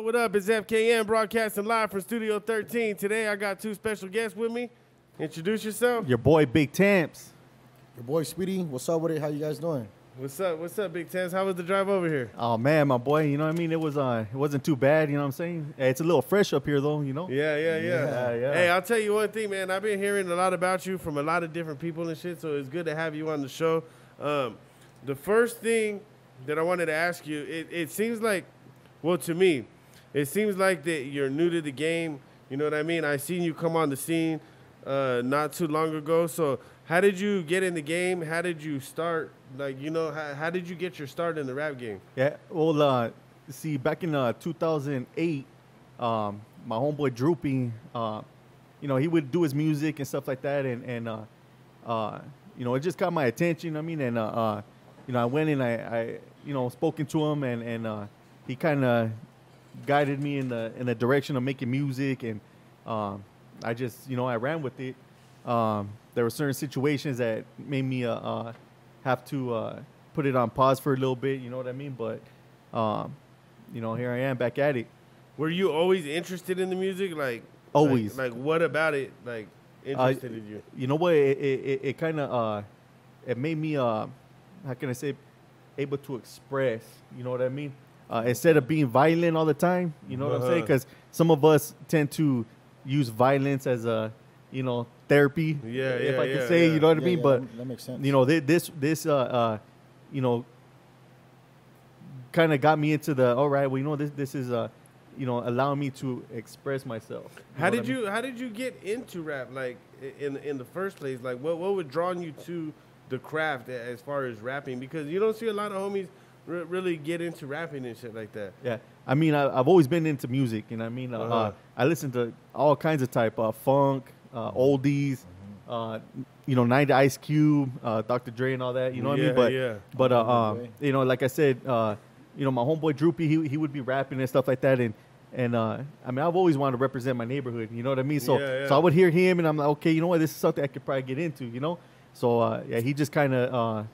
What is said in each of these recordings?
What up? It's FKN broadcasting live from Studio 13. Today I got two special guests with me. Introduce yourself. Your boy, Big Temps. Your boy, Sweetie. What's up with it? How you guys doing? What's up? What's up, Big Temps? How was the drive over here? Oh, man, my boy, you know what I mean? It wasn't too bad, you know what I'm saying? It's a little fresh up here, though, you know? Yeah. Yeah. Hey, I'll tell you one thing, man. I've been hearing a lot about you from a lot of different people and shit, so it's good to have you on the show. The first thing that I wanted to ask you, it seems like, well, to me, it seems like that you're new to the game. You know what I mean? I seen you come on the scene not too long ago. So how did you get in the game? How did you start? Like, you know, how did you get your start in the rap game? Yeah, well, see, back in 2008, my homeboy Droopy, you know, he would do his music and stuff like that. And you know, it just caught my attention, I mean, and, you know, I went and I you know, spoken to him and he kind of guided me in the direction of making music, and I just, you know, I ran with it. There were certain situations that made me have to put it on pause for a little bit, you know what I mean? But you know, here I am back at it. Were you always interested in the music? Like always. Like what about it like interested in you? You know what? It kind of it made me how can I say, able to express. You know what I mean? Instead of being violent all the time, you know what I'm saying? Because some of us tend to use violence as a, you know, therapy. If I can say, you know what I mean? But that makes sense. you know, this you know, kind of got me into the, all right, well, you know, this is you know, allowing me to express myself. How did you get into rap, like in the first place? Like what would draw you to the craft as far as rapping? Because you don't see a lot of homies really get into rapping and shit like that. Yeah, I mean, I've always been into music, you know what I mean? I listen to all kinds of type, funk, oldies, you know, 90 Ice Cube, Dr. Dre and all that, you know what I mean? But you know, like I said, you know, my homeboy Droopy, he would be rapping and stuff like that, and I mean, I've always wanted to represent my neighborhood, you know what I mean? So so I would hear him, and I'm like, okay, you know what, this is something I could probably get into, you know? So yeah, he just kind of,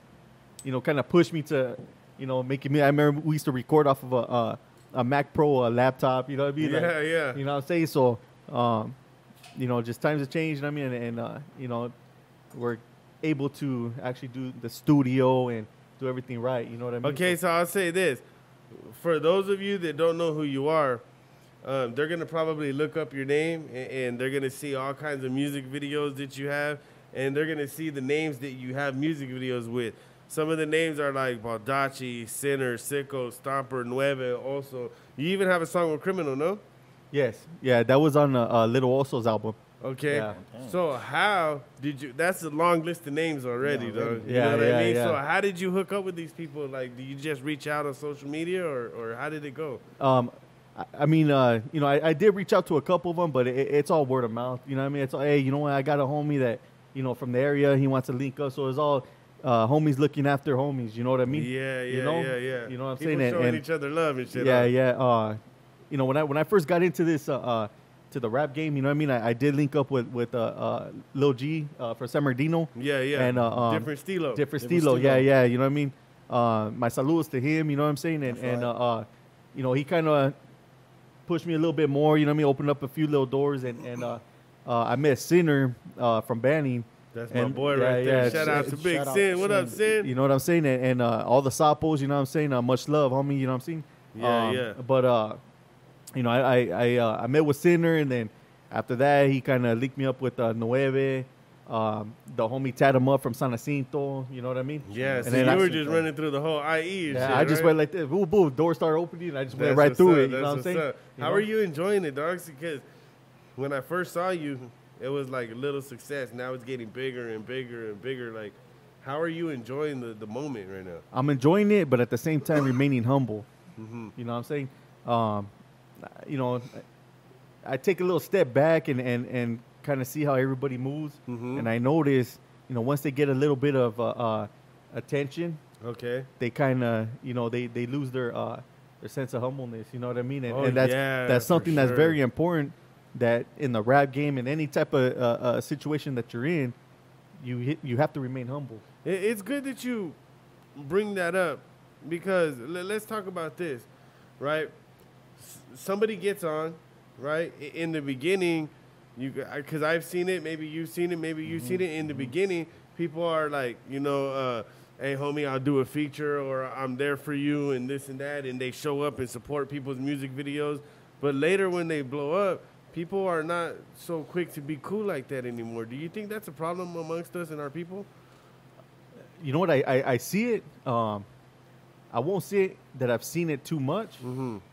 you know, kind of pushed me to, you know, making me. I remember we used to record off of a Mac Pro laptop. You know what I mean? Yeah. You know what I'm saying? So, you know, just times have changed. I mean, and you know, we're able to actually do the studio and do everything right. You know what I mean? Okay, so I'll say this: for those of you that don't know who you are, they're gonna probably look up your name and they're gonna see all kinds of music videos that you have, and they're gonna see the names that you have music videos with. Some of the names are like Baldacci, Sinner, Sicko, Stomper, Nueve. Also, you even have a song with Criminal, no? Yes. Yeah, that was on Little Oso's album. Okay. Yeah. So how did you? That's a long list of names already, though. You Yeah, know what I mean? yeah. So how did you hook up with these people? Like, do you just reach out on social media, or how did it go? I mean, you know, I did reach out to a couple of them, but it's all word of mouth. You know what I mean? It's all, hey, you know what? I got a homie that, you know, from the area. He wants to link up. So it's all homies looking after homies. You know what I mean? Yeah. You know what I'm People saying? showing each other love and shit. Yeah. You know, when I first got into this to the rap game, you know what I mean? I did link up with Lil G for San Bernardino. Yeah. And different stilo. Different stilo. Yeah. You know what I mean? My saludos to him. You know what I'm saying? And you know, he kind of pushed me a little bit more. You know what I mean? Opened up a few little doors, and I met Sinner from Banning. That's my boy right there. Yeah. Shout out to Big Sin. What up, Sin? You know what I'm saying? And all the Sapos, you know what I'm saying? Much love, homie. You know what I'm saying? Yeah. But you know, I met with Sinner, and then after that, he kind of linked me up with Nueve. The homie tied him up from San Jacinto. You know what I mean? Yeah. And So then you were just running through the whole IE. And shit, I just right? went like this. Boom, boom. Door started opening, and I just went That's right what's through up. it. You know That's what I'm saying? up. How are you enjoying it, dog? Because when I first saw you, it was like a little success. Now it's getting bigger and bigger and bigger. Like, how are you enjoying the moment right now? I'm enjoying it, but at the same time remaining humble. Mm-hmm. You know what I'm saying? You know, I take a little step back and kind of see how everybody moves. Mm-hmm. And I notice, you know, once they get a little bit of attention, Okay. they kind of, you know, they lose their sense of humbleness. You know what I mean? And, Oh, and that's yeah, that's something for that's sure. very important. That in the rap game and any type of situation that you're in, you have to remain humble. It's good that you bring that up because let's talk about this, right? somebody gets on, right? In the beginning, because I've seen it, maybe you've seen it, maybe you've seen it. In the beginning, people are like, hey, homie, I'll do a feature, or I'm there for you, and this and that, and they show up and support people's music videos. But later when they blow up, people are not so quick to be cool like that anymore. Do you think that's a problem amongst us and our people? You know what? I see it. I won't say that I've seen it too much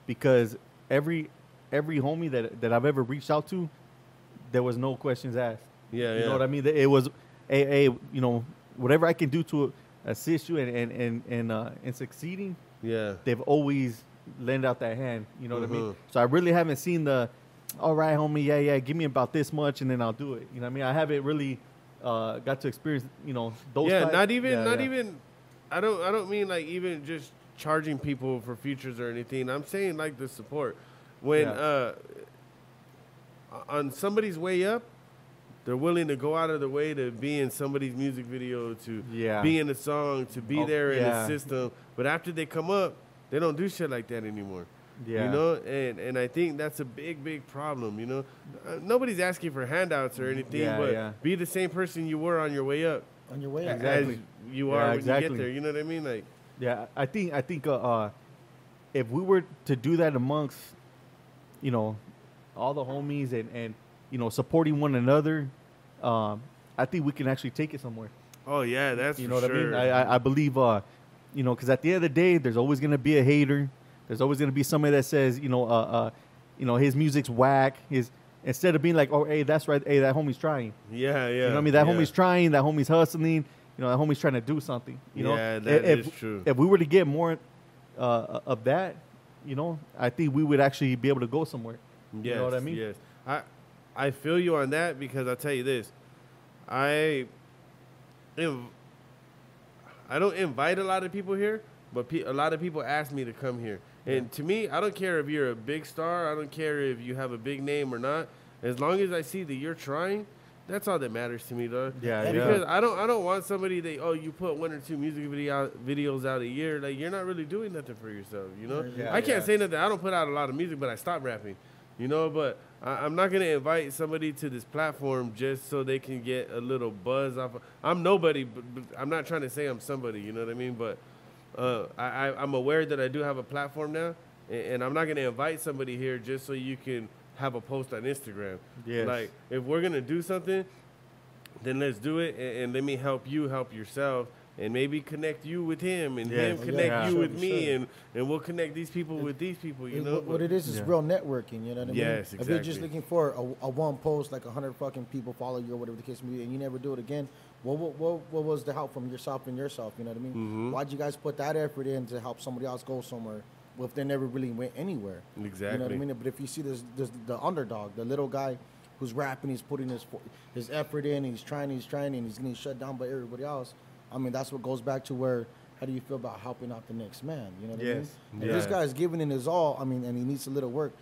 because every homie that I've ever reached out to, there was no questions asked. Yeah, you know what I mean? It was, hey, whatever I can do to assist you and succeeding. Yeah, they've always lend out that hand. You know what I mean? So I really haven't seen the, all right, homie, yeah, give me about this much and then I'll do it. You know what I mean? I haven't really got to experience, those. Yeah, types. Not even. I don't mean like even just charging people for features or anything. I'm saying like the support. When on somebody's way up, they're willing to go out of the way to be in somebody's music video, to be in a song, to be there in the system. But after they come up, they don't do shit like that anymore. Yeah. And I think that's a big problem, Nobody's asking for handouts or anything, be the same person you were on your way up. On your way up. Exactly. As you are when you get there, you know what I mean? Like, yeah, I think if we were to do that amongst, all the homies and supporting one another, I think we can actually take it somewhere. Oh yeah, that's you know for what sure. I mean. I believe because at the end of the day, there's always gonna be a hater. There's always gonna be somebody that says his music's whack. Instead of being like, oh, hey, that's right, hey, that homie's trying. Yeah. You know what I mean? That homie's trying. That homie's hustling. That homie's trying to do something. Yeah, that is true. If we were to get more of that, I think we would actually be able to go somewhere. Yes, you know what I mean? Yes. I feel you on that because I'll tell you this. I don't invite a lot of people here, but a lot of people ask me to come here. And to me, I don't care if you're a big star. I don't care if you have a big name or not. As long as I see that you're trying, that's all that matters to me, though. Yeah, because I don't want somebody that, you put 1 or 2 music videos out a year. Like, you're not really doing nothing for yourself, I can't say nothing. I don't put out a lot of music, but I stopped rapping, But I'm not going to invite somebody to this platform just so they can get a little buzz off. I'm nobody, but I'm not trying to say I'm somebody, you know what I mean? But I'm aware that I do have a platform now, and I'm not going to invite somebody here just so you can have a post on Instagram. Yes. Like, if we're going to do something, then let's do it, and let me help you help yourself, and maybe connect you with him, and him connect you with me, and we'll connect these people with these people, What it is real networking, you know what I mean? Yes, exactly. If you're just looking for a one post, like 100 fucking people follow you or whatever the case may be, and you never do it again, what was the help from yourself and yourself, you know what I mean? Mm-hmm. Why'd you guys put that effort in to help somebody else go somewhere? Well, if they never really went anywhere. Exactly. You know what I mean? But if you see this the underdog, the little guy who's rapping, he's putting his effort in, he's trying, and he's getting shut down by everybody else. I mean, that's what goes back to where, how do you feel about helping out the next man? You know what I mean? If this guy's giving in his all, and he needs a little work,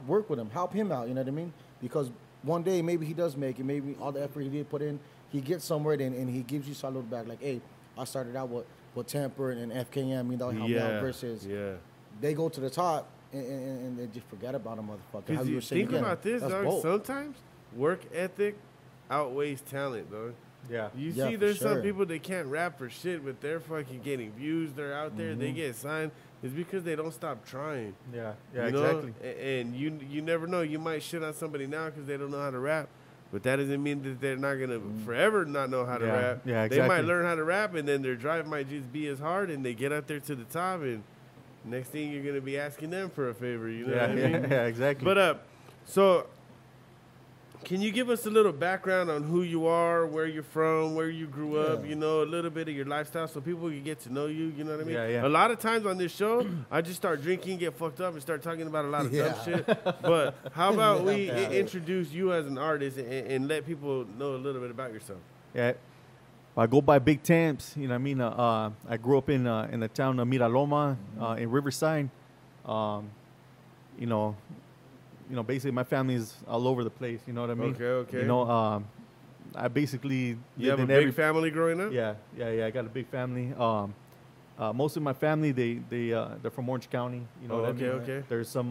work with him, help him out, you know what I mean? Because one day, maybe he does make it, maybe all the effort he did put in, he gets somewhere, and he gives you salute back, like, hey, I started out with Temper and FKM, they'll help me out versus they go to the top, and they just forget about a motherfucker. How you were saying think about this, dog. Bold. Sometimes work ethic outweighs talent, dog. Yeah. You see, there's some people that can't rap for shit, but they're fucking getting views. They're out there. They get signed. It's because they don't stop trying. Yeah, exactly. And you never know. You might shit on somebody now because they don't know how to rap, but that doesn't mean that they're not going to forever not know how to rap. Yeah, exactly. They might learn how to rap, and then their drive might just be as hard, and they get up there to the top, and next thing you're going to be asking them for a favor. You know what I mean? Yeah, exactly. But, so... can you give us a little background on who you are, where you're from, where you grew up, a little bit of your lifestyle so people can get to know you, you know what I mean? Yeah. A lot of times on this show, I just start drinking, get fucked up, and start talking about a lot of dumb shit. But how about we introduce you as an artist and let people know a little bit about yourself? Yeah. I go by Big Temps, you know what I mean? I grew up in the town of Miraloma in Riverside. Basically my family's all over the place. You know what I mean? Okay. I basically you have a big family growing up. Yeah. I got a big family. most of my family they're from Orange County. You know what I mean? Okay. There's some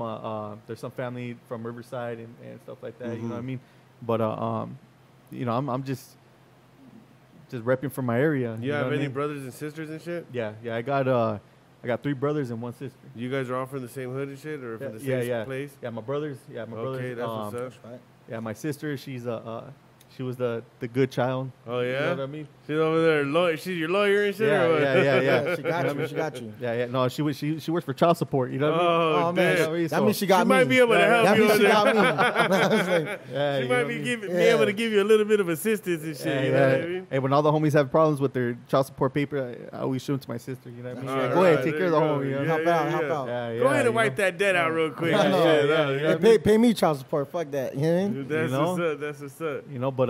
family from Riverside and stuff like that. You know what I Mhm. mean? But you know, I'm just repping for my area. You know have what I any mean? brothers and sisters and shit? Yeah. I got 3 brothers and 1 sister. You guys are all from the same hood and shit, or from the Yeah, same yeah. place? Yeah, my brothers. Yeah, my brothers. Okay, that's what's up. That's right. Yeah, my sister. She was the good child. Oh You yeah, know what I mean? she's over there. Lawyer, she's your lawyer and shit. Yeah, or what? yeah. She got you. She got you. Yeah. No, she works for child support. You know what I mean? Oh, man, damn. that means she got She me. might be able to help That you. means she over got there. me. I was like, Yeah, She you might know be what I mean? be able to give you a little bit of assistance and shit. Yeah, you know what I mean? Hey, when all the homies have problems with their child support paper, I always show them to my sister. You know what I mean? All Like, right, go ahead, right, take there care of the you go. homie. You know? Yeah, Help out. Yeah, Go ahead you and wipe know? that debt out real quick. I know. Yeah. Hey, pay me child support. Fuck that. You know what I mean? Dude, that's You know? what's up. That's what's up. You know, but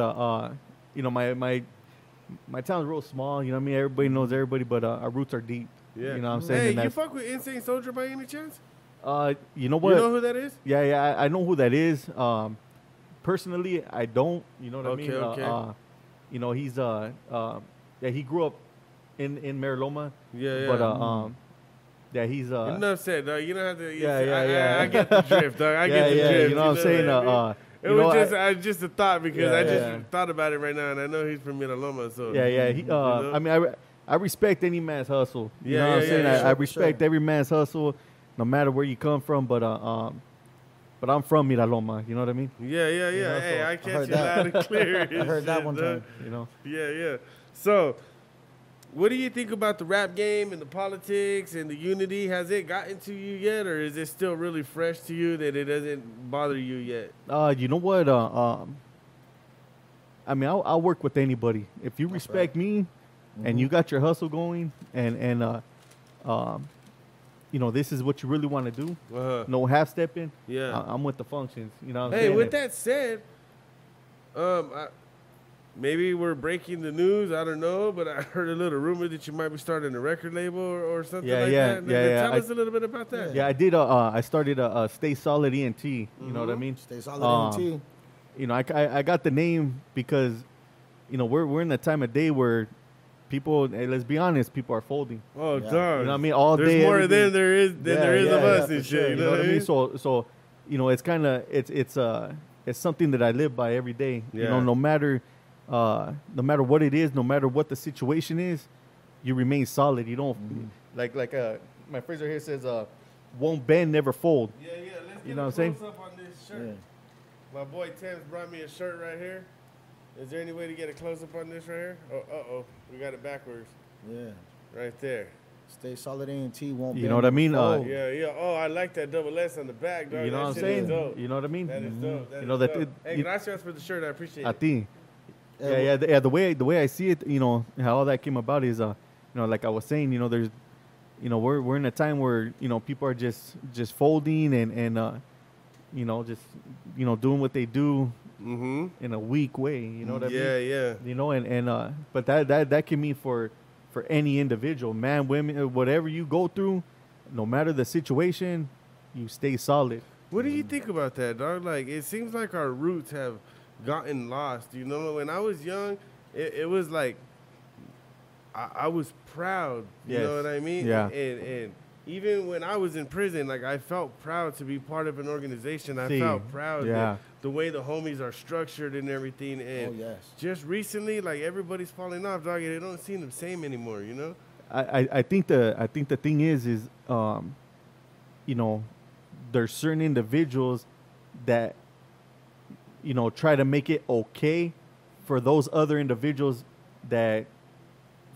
you know, my town's real small. You know what I mean? Everybody knows everybody, but our roots are deep. Yeah. You know what I'm saying? Hey, And you that's- fuck with Insane Soldier by any chance? you know what? You know who that is? Yeah, I know who that is. Personally, I don't. You know what I mean? Okay. You know, he's yeah, he grew up in Mariloma, Yeah. but yeah, he's Enough said, dog. You don't have to. Yeah. I get the drift, dog. I get the drift. You know what I'm saying? I mean? It you know, was just a thought because I just Yeah. thought about it right now, and I know he's from Miraloma, so yeah. He, you know? I mean, I respect any man's hustle. You Yeah, know what I'm yeah, saying? yeah, I sure, respect sure. every man's hustle, no matter where you come from. But I'm from Miraloma. You know what I mean? Yeah. know, Hey, so I I catch heard you that. loud and clear. I heard that one time. You know? Yeah. So, what do you think about the rap game and the politics and the unity? Has it gotten to you yet, or is it still really fresh to you that it doesn't bother you yet? You know what? I mean, I'll work with anybody if you respect me, and you got your hustle going, and you know, this is what you really want to do. No half stepping. Yeah. I'm with the functions. You know what I'm Hey, saying? with that said, maybe we're breaking the news. I don't know, but I heard a little rumor that you might be starting a record label or something like that. Tell us a little bit about that. Yeah, I did. I started a Stay Solid ENT. You know what I mean? Stay solid in You know, I got the name because, you know, we're in the time of day where people, hey, let's be honest, people are folding. Oh, Yeah. dog. You know what I mean? All There's day. more every than day. there is of us for and sure. shit. You know what I mean? So you know, it's kind of it's something that I live by every day. You Yeah. know, no matter what it is, no matter what the situation is, you remain solid. You don't like my phrase right here says won't bend, never fold. Yeah. Let's You know what I'm saying? close up on this shirt. Yeah. My boy Temps brought me a shirt right here. Is there any way to get a close up on this right here? Oh, we got it backwards. Yeah. Right there. Stay solid A&T won't. You know what I mean? Yeah. Oh, I like that double S on the back, dog. You know That what I'm shit saying? is dope. You know what I mean? That is dope. That You know is that dope. it- Hey, you- gracias for the shirt. I appreciate I it. think. Yeah, Yeah. The way I see it, you know, how all that came about is, you know, like I was saying, you know, there's, you know, we're in a time where, you know, people are just folding and you know, just, you know, doing what they do Mm-hmm. in a weak way. You know what I mean? Yeah. You know, and but that can mean for any individual, man, women, whatever you go through, no matter the situation, you stay solid. What do you think about that, dog? Like, it seems like our roots have gotten lost. You know, when I was young, it was like I was proud. You know Yes. what I mean? Yeah. And even when I was in prison, like, I felt proud to be part of an organization. I See, felt proud yeah. that the way the homies are structured and everything. And Oh, yes. just recently, like, everybody's falling off, dog. And it don't seem the same anymore. You know? I think the thing is you know, there's certain individuals that, you know, try to make it okay for those other individuals that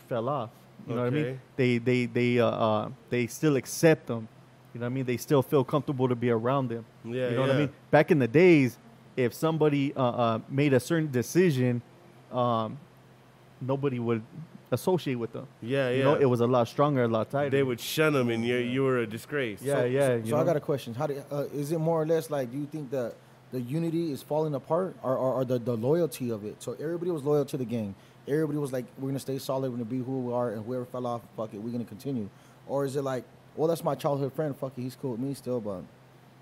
fell off. You know what I mean? They still accept them. You know what I mean? They still feel comfortable to be around them. Yeah. You know what I mean? Back in the days, if somebody made a certain decision, nobody would associate with them. Yeah. You know, it was a lot stronger, a lot tighter. They would shun them, and you were a disgrace. Yeah, yeah. So I got a question. How do is it more or less like? Do you think that the unity is falling apart, or the loyalty of it? So everybody was loyal to the game. Everybody was like, we're gonna stay solid. We're gonna be who we are, and whoever fell off, fuck it, we're gonna continue. Or is it like, well, that's my childhood friend. Fuck it, he's cool with me still, but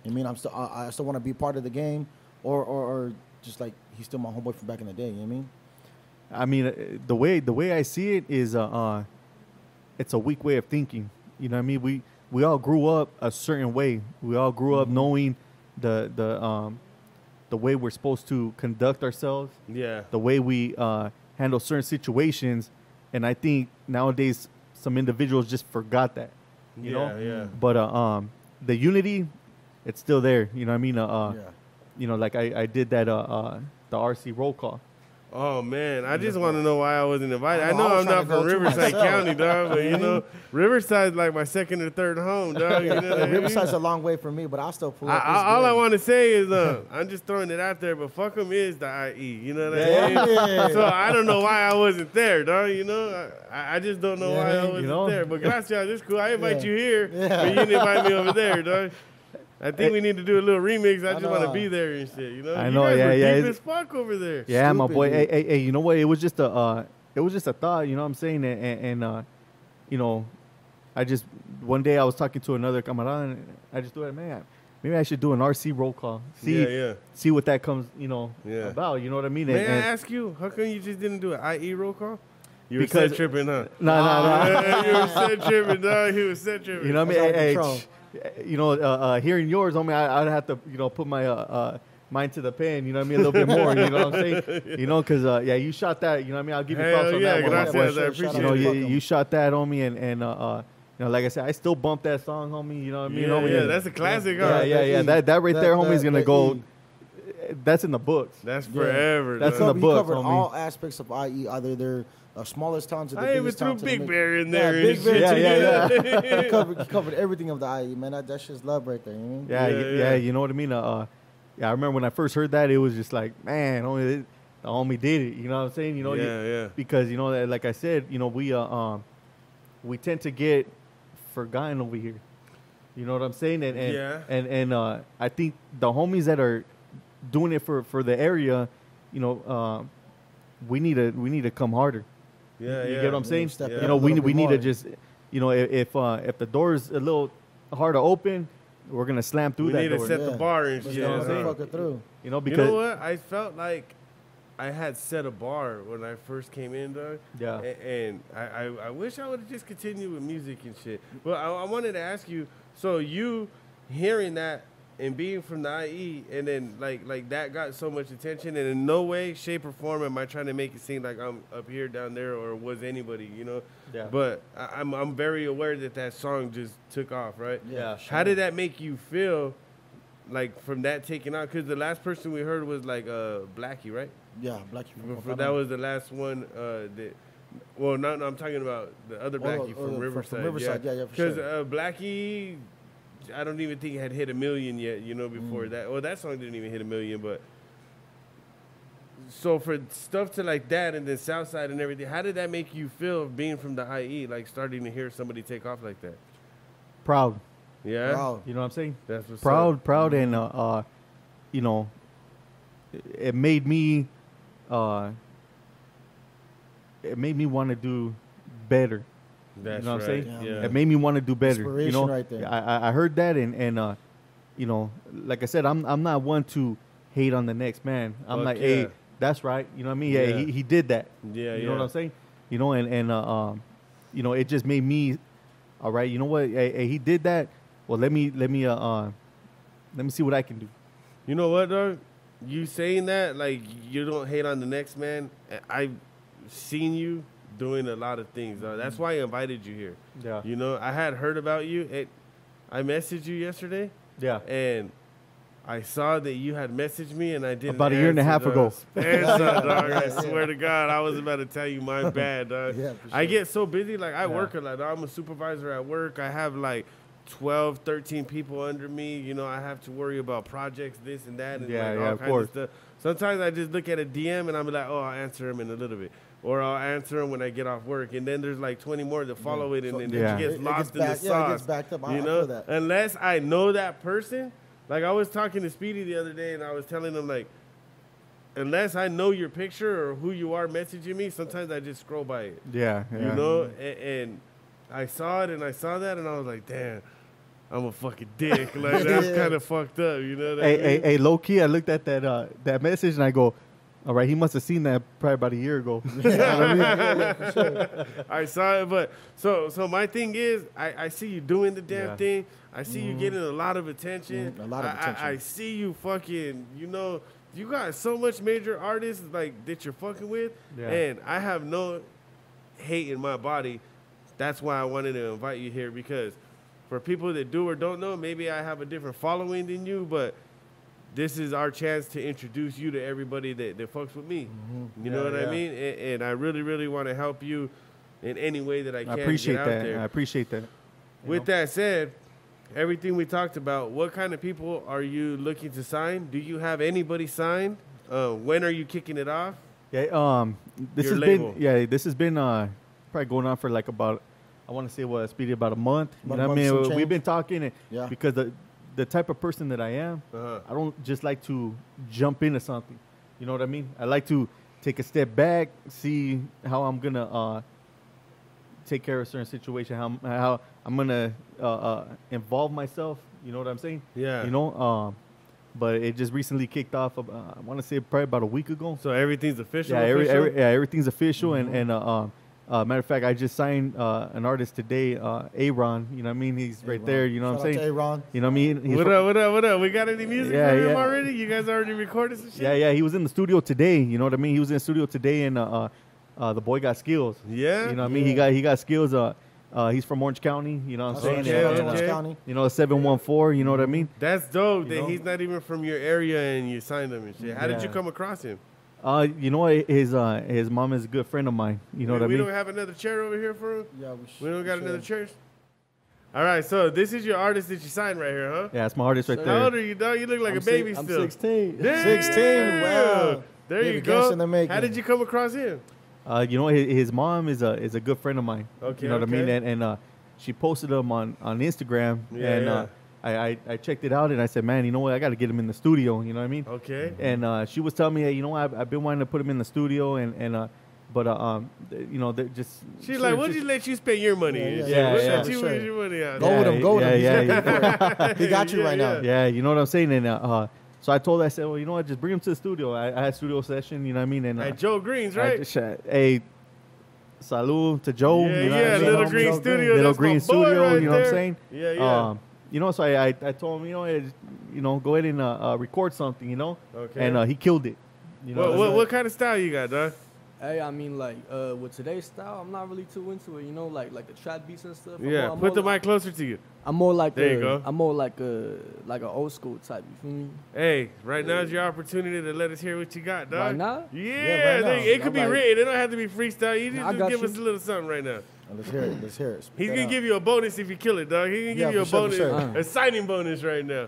I mean, I still want to be part of the game, or just like he's still my homeboy from back in the day. You know what I mean? I mean, the way I see it is, it's a weak way of thinking. You know what I mean? We all grew up a certain way. We all grew up knowing the way we're supposed to conduct ourselves. Yeah. The way we handle certain situations, and I think nowadays some individuals just forgot that. You know? Yeah. But the unity, it's still there. You know what I mean? Yeah. You know, like I did that the RC roll call. Oh man, I just want to know why I wasn't invited. I I know was I'm trying not to go from to Riverside myself. County, dog, but you know, Riverside's like my second or third home, dog. You know what I mean? Riverside's a long way from me, but I'll still pull up. It's All I good. want to say is, I'm just throwing it out there, but fuck them is the IE. You know what I mean? Yeah. So I don't know why I wasn't there, dog. You know, I just don't know why I Yeah, wasn't there. But gracias, it's cool. I invite Yeah. you here, Yeah. but you didn't invite me over there, dog. I think we need to do a little remix. I just want to know. be there and shit. You know, I you know, guys yeah, were yeah, deep it's- as fuck over there. Yeah, my Stupid, boy. dude. Hey, you know what? It was just a thought. You know what I'm saying? And you know, I just one day I was talking to another camarada, and I just thought, man, maybe I should do an RC roll call. See what that comes, Yeah. about. You know what I mean? May I And- ask you, how come you just didn't do an IE roll call? You were Because- set tripping, huh? no. Yeah, you were set tripping, dog. He was set tripping. You know what I mean? That's out of Hey, control. hearing yours, homie, I'd have to, put my mind to the pen. You know what I mean? A little bit more. You know what I'm saying? You know, because you shot that. You know what I mean? I'll give you props Hell on yeah, that one. my gracias. boy. I Shout appreciate out You know, to it. fuck you 'em. shot that, homie, and like I said, I still bump that song, homie. You know what I mean? Yeah, homie? yeah, that's a classic, Yeah, huh? yeah. That right there, homie, is gonna that go. E. That's in the books. That's Yeah. forever. That's dog. in the book, He covered homie. all aspects of IE, either they're smallest towns or the I even biggest threw towns. to the Big big- Bear in Yeah, there. Big and Bear shit. too, yeah. He covered everything of the IE, man. That shit's love right there. You know what I mean? Yeah, Yeah, yeah, yeah. you know what I mean. Yeah, I remember when I first heard that, it was just like, man, the homie did it. You know what I'm saying? You know, Yeah. because like I said, we tend to get forgotten over here. You know what I'm saying? Yeah. And I think the homies that are doing it for the area, we need to come harder. Yeah, You yeah. get what I'm saying? Step it You up know, a we little bit need to more. just, if the door's a little hard to open, we're gonna slam through We that need to door. set the Yeah. bar and Let's shit. know what I'm huh? saying? fuck it through. You know, You because know what? I felt like I had set a bar when I first came in, dog. Yeah. And I wish I would have just continued with music and shit. Well, I wanted to ask you, so you hearing that and being from the IE, and then like that got so much attention, and in no way, shape, or form am I trying to make it seem like I'm up here, down there, or was anybody, you know? Yeah. But I'm very aware that song just took off, right? Yeah. for How sure. did that make you feel, like from that taking out? Because the last person we heard was like Blackie, right? Yeah, Black you. That was the last one. Well, no, I'm talking about the other Blackie from Riverside. From Riverside, yeah, for Because sure. Blackie, I don't even think had hit 1 million yet. You know, before that. Well, that song didn't even hit 1 million, but. So for stuff to like that and then Southside and everything, how did that make you feel being from the IE, like starting to hear somebody take off like that? proud. Yeah, Wow. You know what I'm saying? that's what's Proud, up. proud, and it made me, want to do better. That's You know what I'm right. saying? Yeah. It made me want to do better. Inspiration right there. I heard that, and like I said, I'm not one to hate on the next man. I'm Fuck like, yeah. hey, that's right. You know what I mean? Yeah, Yeah. he did that. Yeah, You know what I'm saying? You know, and it just made me, all right. You know what? Hey, he did that. Well, let me see what I can do. You know what, dog? You saying that, like, you don't hate on the next man. I've seen you doing a lot of things, dog. That's why I invited you here. Yeah. You know, I had heard about you. I messaged you yesterday, Yeah. and I saw that you had messaged me, and I didn't About a year and a answer, half dog. ago. Answer, dog. I swear to God, I was about to tell you my bad, dog. Yeah, for I sure. get so busy. Like, I Yeah. work a lot, dog. I'm a supervisor at work. I have, like, 12, 13 people under me. You know, I have to worry about projects, this and that, and Yeah, like, yeah, all of kinds course. of stuff. Sometimes I just look at a DM, and I'm like, oh, I'll answer him in a little bit. Or I'll answer him when I get off work. And then there's, like, 20 more that follow it, and So- then Yeah. it gets It lost gets in the back- sauce. yeah, it gets backed up. I You feel know, that. unless I know that person. Like, I was talking to Speedy the other day, and I was telling him, like, unless I know your picture or who you are messaging me, sometimes I just scroll by it. Yeah. You know? And I saw it, and I saw that, and I was like, damn, I'm a fucking dick. Like, that's Yeah. kind of fucked up, you know what I Hey, mean? hey, hey, low key, I looked at that message and I go, All right, he must have seen that probably about a year ago. I saw it, but so my thing is, I see you doing the damn thing. I see you getting a lot of attention. A lot of attention. I see you fucking, you got so much major artists like that you're fucking with, and I have no hate in my body. That's why I wanted to invite you here, because for people that do or don't know, maybe I have a different following than you, but this is our chance to introduce you to everybody that fucks with me. You know what I mean? And I really, really want to help you in any way that I can. I appreciate get out that. there. I appreciate that. With that said, everything we talked about, what kind of people are you looking to sign? Do you have anybody signed? When are you kicking it off? Yeah. This Your has label. been. Yeah. This has been probably going on for like about. I want to say Speedy, about a month. You know what I Month, some mean? We've change. been talking, because the type of person that I am, Uh-huh. I don't just like to jump into something. You know what I mean? I like to take a step back, see how I'm gonna take care of a certain situation, how I'm gonna involve myself. You know what I'm saying? Yeah. You know. But it just recently kicked off. I want to say probably about a week ago. So everything's official? Yeah, official? everything's official, and matter of fact, I just signed an artist today, Aaron. You know what I mean? He's right there. You know what I'm saying? Aaron. You know what I mean? He's What up? We got any music Yeah, from him yeah. already? You guys already recorded some shit? Yeah. He was in the studio today. You know what I mean? He was in the studio today, and the boy got skills. Yeah? You know what I mean? He got skills. He's from Orange County. You know what I'm saying? Okay, And, Orange okay. County. You know, 714. You know what I mean? That's dope that know? he's not even from your area and you signed him and shit. How did you Yeah. come across him? You know, his mom is a good friend of mine. You know what I We mean? don't have another chair over here for him? Yeah, We don't got another chair? All right, so this is your artist that you signed right here, huh? Yeah, that's my artist right How there. old are you, dog? You look like a baby I'm still. 16. Damn! 16, wow. There Yeah, you the gangsta go. in the making. How did you come across him? You know, his mom is a good friend of mine. Okay, You know what I mean? okay. And she posted him on Instagram, Yeah, and yeah. I checked it out, and I said, man, you know what? I got to get him in the studio. You know what I mean? Okay. And she was telling me, hey, you know, I've been wanting to put him in the studio, but you know, they're just. She's like, we'll just let you spend your money. Yeah, and yeah, shit. yeah, We'll yeah. let you Sure. with your money out. Go with him. Go with him. Yeah, He got you right now. Yeah, you know what I'm saying? And so I told her, I said, well, you know what? Just bring him to the studio. I had a studio session. You know what I mean? And At Joe Green's, I right? just, hey, salud to Joe. Yeah, you know yeah, what I mean? Little Green Joe Studio. Green. Little That's my Green boy Studio, right you know what I'm there. saying? Yeah, yeah. You know, so I told him, you know, go ahead and record something, you know? Okay. And he killed it. You know What kind of style you got, dog? Hey, I mean, like, with today's style, I'm not really too into it, you know, like the trap beats and stuff. Yeah, I'm put the more mic closer to you. I'm more like There you go. I'm more like an old school type. You feel me? Hey, right now is your opportunity to let us hear what you got, dog. Right now? Yeah, right now. it could be All right. written. It don't have to be freestyle. You I just got give you. us a little something right now. Let's hear it. Let's hear it. Spit He's that gonna out. give you a bonus if you kill it, dog. He's gonna Yeah, give you a for sure, for bonus, sure. a signing bonus right now.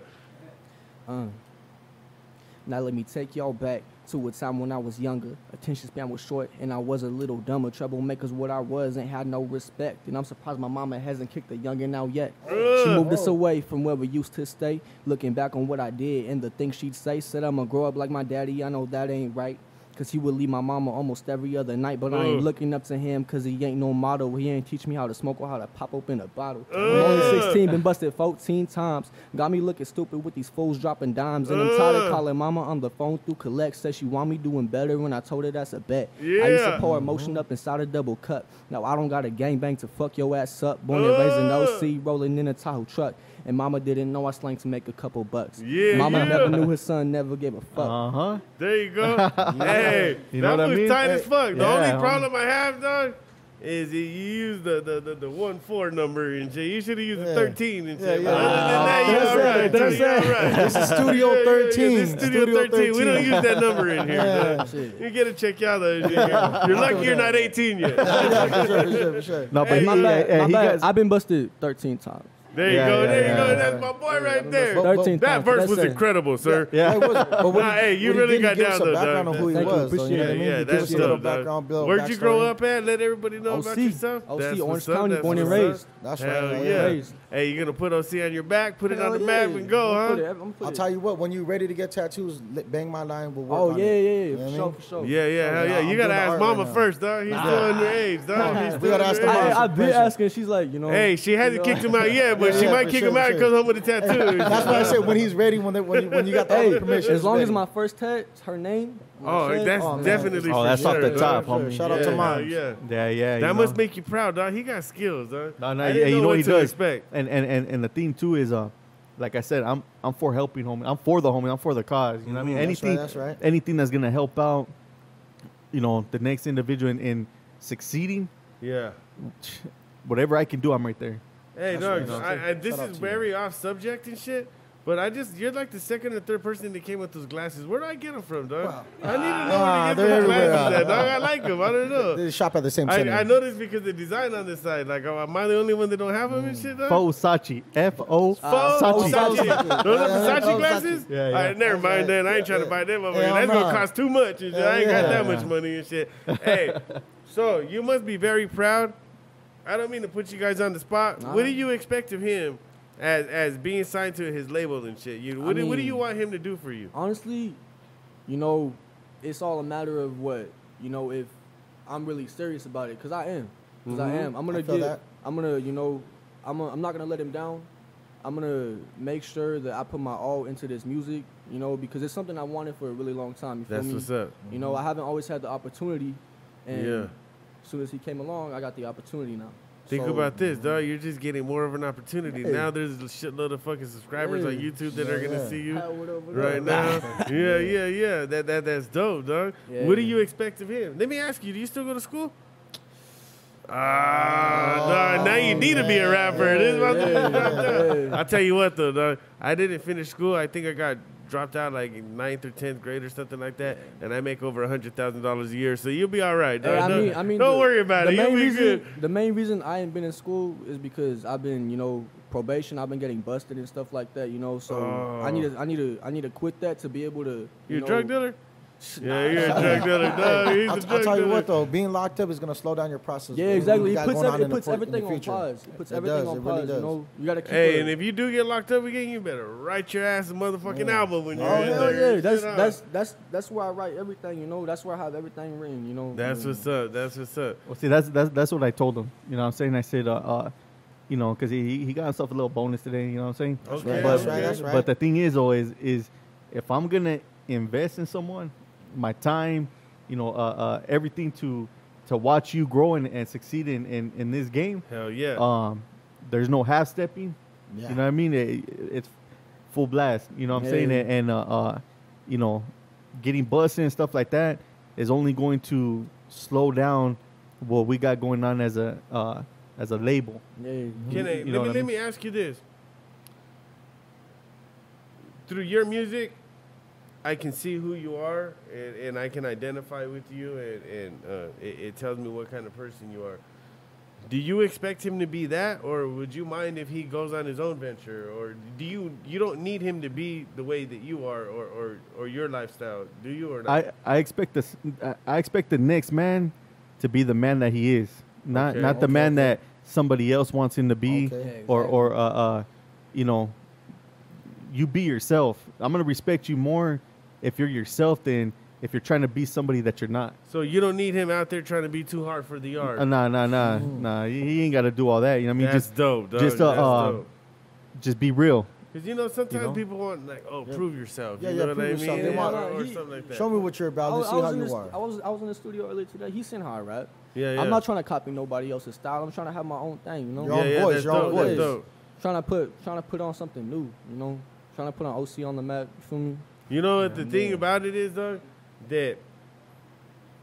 Now let me take y'all back to a time when I was younger. Attention span was short and I was a little dumber. Troublemakers what I was ain't had no respect. And I'm surprised my mama hasn't kicked the youngin' out yet. She moved us away from where we used to stay. Looking back on what I did and the things she'd say. Said I'ma grow up like my daddy. I know that ain't right. Cause he would leave my mama almost every other night. But I ain't looking up to him cause he ain't no model. He ain't teach me how to smoke or how to pop open a bottle. I'm only 16, been busted 14 times. Got me looking stupid with these fools dropping dimes. And I'm tired of calling mama on the phone through collect. Said she want me doing better when I told her that's a bet. I used Yeah. to pour emotion up inside a double cup. Now I don't got a gangbang to fuck your ass up. Born and raised in OC, rolling in a Tahoe truck. And mama didn't know I slang to make a couple bucks. Yeah, Mama yeah. never knew his son never gave a fuck. Uh-huh. There you go. Hey, You know that what I was mean? tight as fuck. The Yeah, only homie. problem I have, dog, is you use the 1-4 number and shit. You should have used the Yeah. 13 and Yeah, shit. yeah. But other than that, you're That's all it, right. that's dude. You're it. all right. This is Studio Yeah, 13. This is Studio 13. We don't use that number in here. Yeah. dog. Shit. You gotta check y'all though. You're lucky you're not 18 yet. Yeah, for sure. No, but Hey, he, My bad. guys, I've been busted 13 times. There you Yeah, go. yeah, There you yeah. go. That's my boy right there. But- 13 That times. verse That's was it. incredible, sir. Yeah. It was, but when Nah, hey, you when he really did, got he gave us down a though, background dog. on who he Thank you. was. So, you know what I mean? Yeah, He that's gives us a little dope, dog. background, build, Where'd you grow backstory. up at? Let everybody know about OC. yourself. OC, That's Orange what's up, County, that's born and what's up. raised. That's Hell right. yeah. Raised. Hey, you gonna put OC on your back, put it on Hell the yeah. map and go, I'm huh? gonna put I'll it. tell you what, when you're ready to get tattoos, bang my line, we'll work Oh, on yeah, it. yeah, You know for what I sure, mean? for sure. Yeah, yeah, hell yeah. I'm You doing gotta the ask art mama right now. first, dog. He's still underage, dog. He's We still gotta ask the underage. mom. I've been asking. She's like, you know. Hey, she hasn't kicked him out yet, but Yeah, she yeah, might for kick sure, him out for and sure. come home with a tattoo. That's why I said when he's ready, when you got the Hey, permission. as long as my first tat, her name, Oh, that's Oh, man. definitely. Oh, for that's off sure, the dog. top, Sure, homie. shout out to Yeah, Mom. yeah. Yeah. That you must know? make you proud, dog. He got skills, dog. No, I didn't you know what he to does. expect. And the thing too is, like I said, I'm for helping, homie. I'm for the homie. I'm for the cause. You know what I mean? Anything, That's right. anything that's gonna help out, you know, the next individual in succeeding. Yeah. Whatever I can do, I'm right there. Hey, That's dog. right. This Shout out is to you. very off subject and shit. But you're like the second or third person that came with those glasses. Where do I get them from, dog? I need to know where to get they're those everywhere. glasses at, dog. I like them. I don't know. They shop at the same center. I noticed because the design on this side. Like, am I the only one that don't have them and shit, dog? Sachi. F-O Sachi. Sachi. Those are the Yeah, Sachi glasses? Yeah, yeah. All right, never That's mind right. then. I ain't trying to buy them over here. Hell That's going no. to cost too much. And shit. I ain't got Yeah. that much money and shit. Hey, so you must be very proud. I don't mean to put you guys on the spot. Nah. What do you expect of him as being signed to his label and shit? What do mean- you want him to do for you? Honestly, you know, it's all a matter of what, you know, if I'm really serious about it, because I am. Because I am. I'm I going feel to that. I'm going to, you know, I'm not going to let him down. I'm going to make sure that I put my all into this music, you know, because it's something I wanted for a really long time. You feel That's me? what's up. You know, I haven't always had the opportunity. And Yeah. as soon as he came along, I got the opportunity now. Think So, about this, dog. You're just getting more of an opportunity. Hey. Now there's a shitload of fucking subscribers on Hey. YouTube that are gonna Yeah. see you Hi, what up, what right up? now. Yeah. That's dope, dog. Yeah. What do you expect of him? Let me ask you. Do you still go to school? Dog, now you need to be a rapper. This motherfucker- I'll tell you what, though, dog. I didn't finish school. I think I got dropped out like in 9th or 10th grade or something like that, and I make over $100,000 a year, so you'll be all right, dog. Hey, I mean, don't worry about it. You'll be good. The main reason I ain't been in school is because I've been, you know, probation. I've been getting busted and stuff like that, you know. So I need to quit that to be able to. You a know, drug dealer? Yeah, you're a drug dealer, dog. He's a I'll drug tell you dealer. what though, being locked up is gonna slow down your process. Yeah, of what exactly. you It got puts going on in the everything in the on future. pause. It puts It everything does, on it really pause. does. You know, you gotta keep. Hey, and if you do get locked up again, you better write your ass a motherfucking album when you're Oh in hell there. yeah! Shit, That's where I write everything. You know, that's where I have everything written. You know. That's what's up. That's what's up. Well, see, that's what I told him. You know what I'm saying? I said, you know, because he got himself a little bonus today. You know what I'm saying? Okay, But, that's right. but the thing is, though, is if I'm gonna invest in someone, my time, you know, everything to watch you grow and succeed in this game, Hell yeah. there's no half stepping. Yeah. You know what I mean? It's full blast. You know what I'm saying? Yeah. And you know, getting busted and stuff like that is only going to slow down what we got going on as a label. Yeah. Can you know what I let me ask you this. Through your music, I can see who you are, and I can identify with you, and it tells me what kind of person you are. Do you expect him to be that, or would you mind if he goes on his own venture, or do you don't need him to be the way that you are, or your lifestyle, do you or not? I expect this. I expect the next man to be the man that he is, not Okay. not the Okay, man okay. that somebody else wants him to be, Okay. or you know, you be yourself. I'm gonna respect you more if you're yourself than if you're trying to be somebody that you're not. So you don't need him out there trying to be too hard for the yard. Nah. He ain't got to do all that. You know what I mean? That's dope, dog. just, That's dope. just be real. Because, you know, sometimes know? people want, like, prove yourself. Yeah, you yeah, know what prove I yourself. mean? They want- or he- something like that. Show me what you're about. Let's see how you are. I was in the studio earlier today. He seen how I rap. Yeah. I'm not trying to copy nobody else's style. I'm trying to have my own thing. You know. Your own yeah, voice, that's your own dope, voice. that's dope. Trying to put on something new. You know. Trying to put on OC on the map. You feel me? You know what the thing about it is, though? That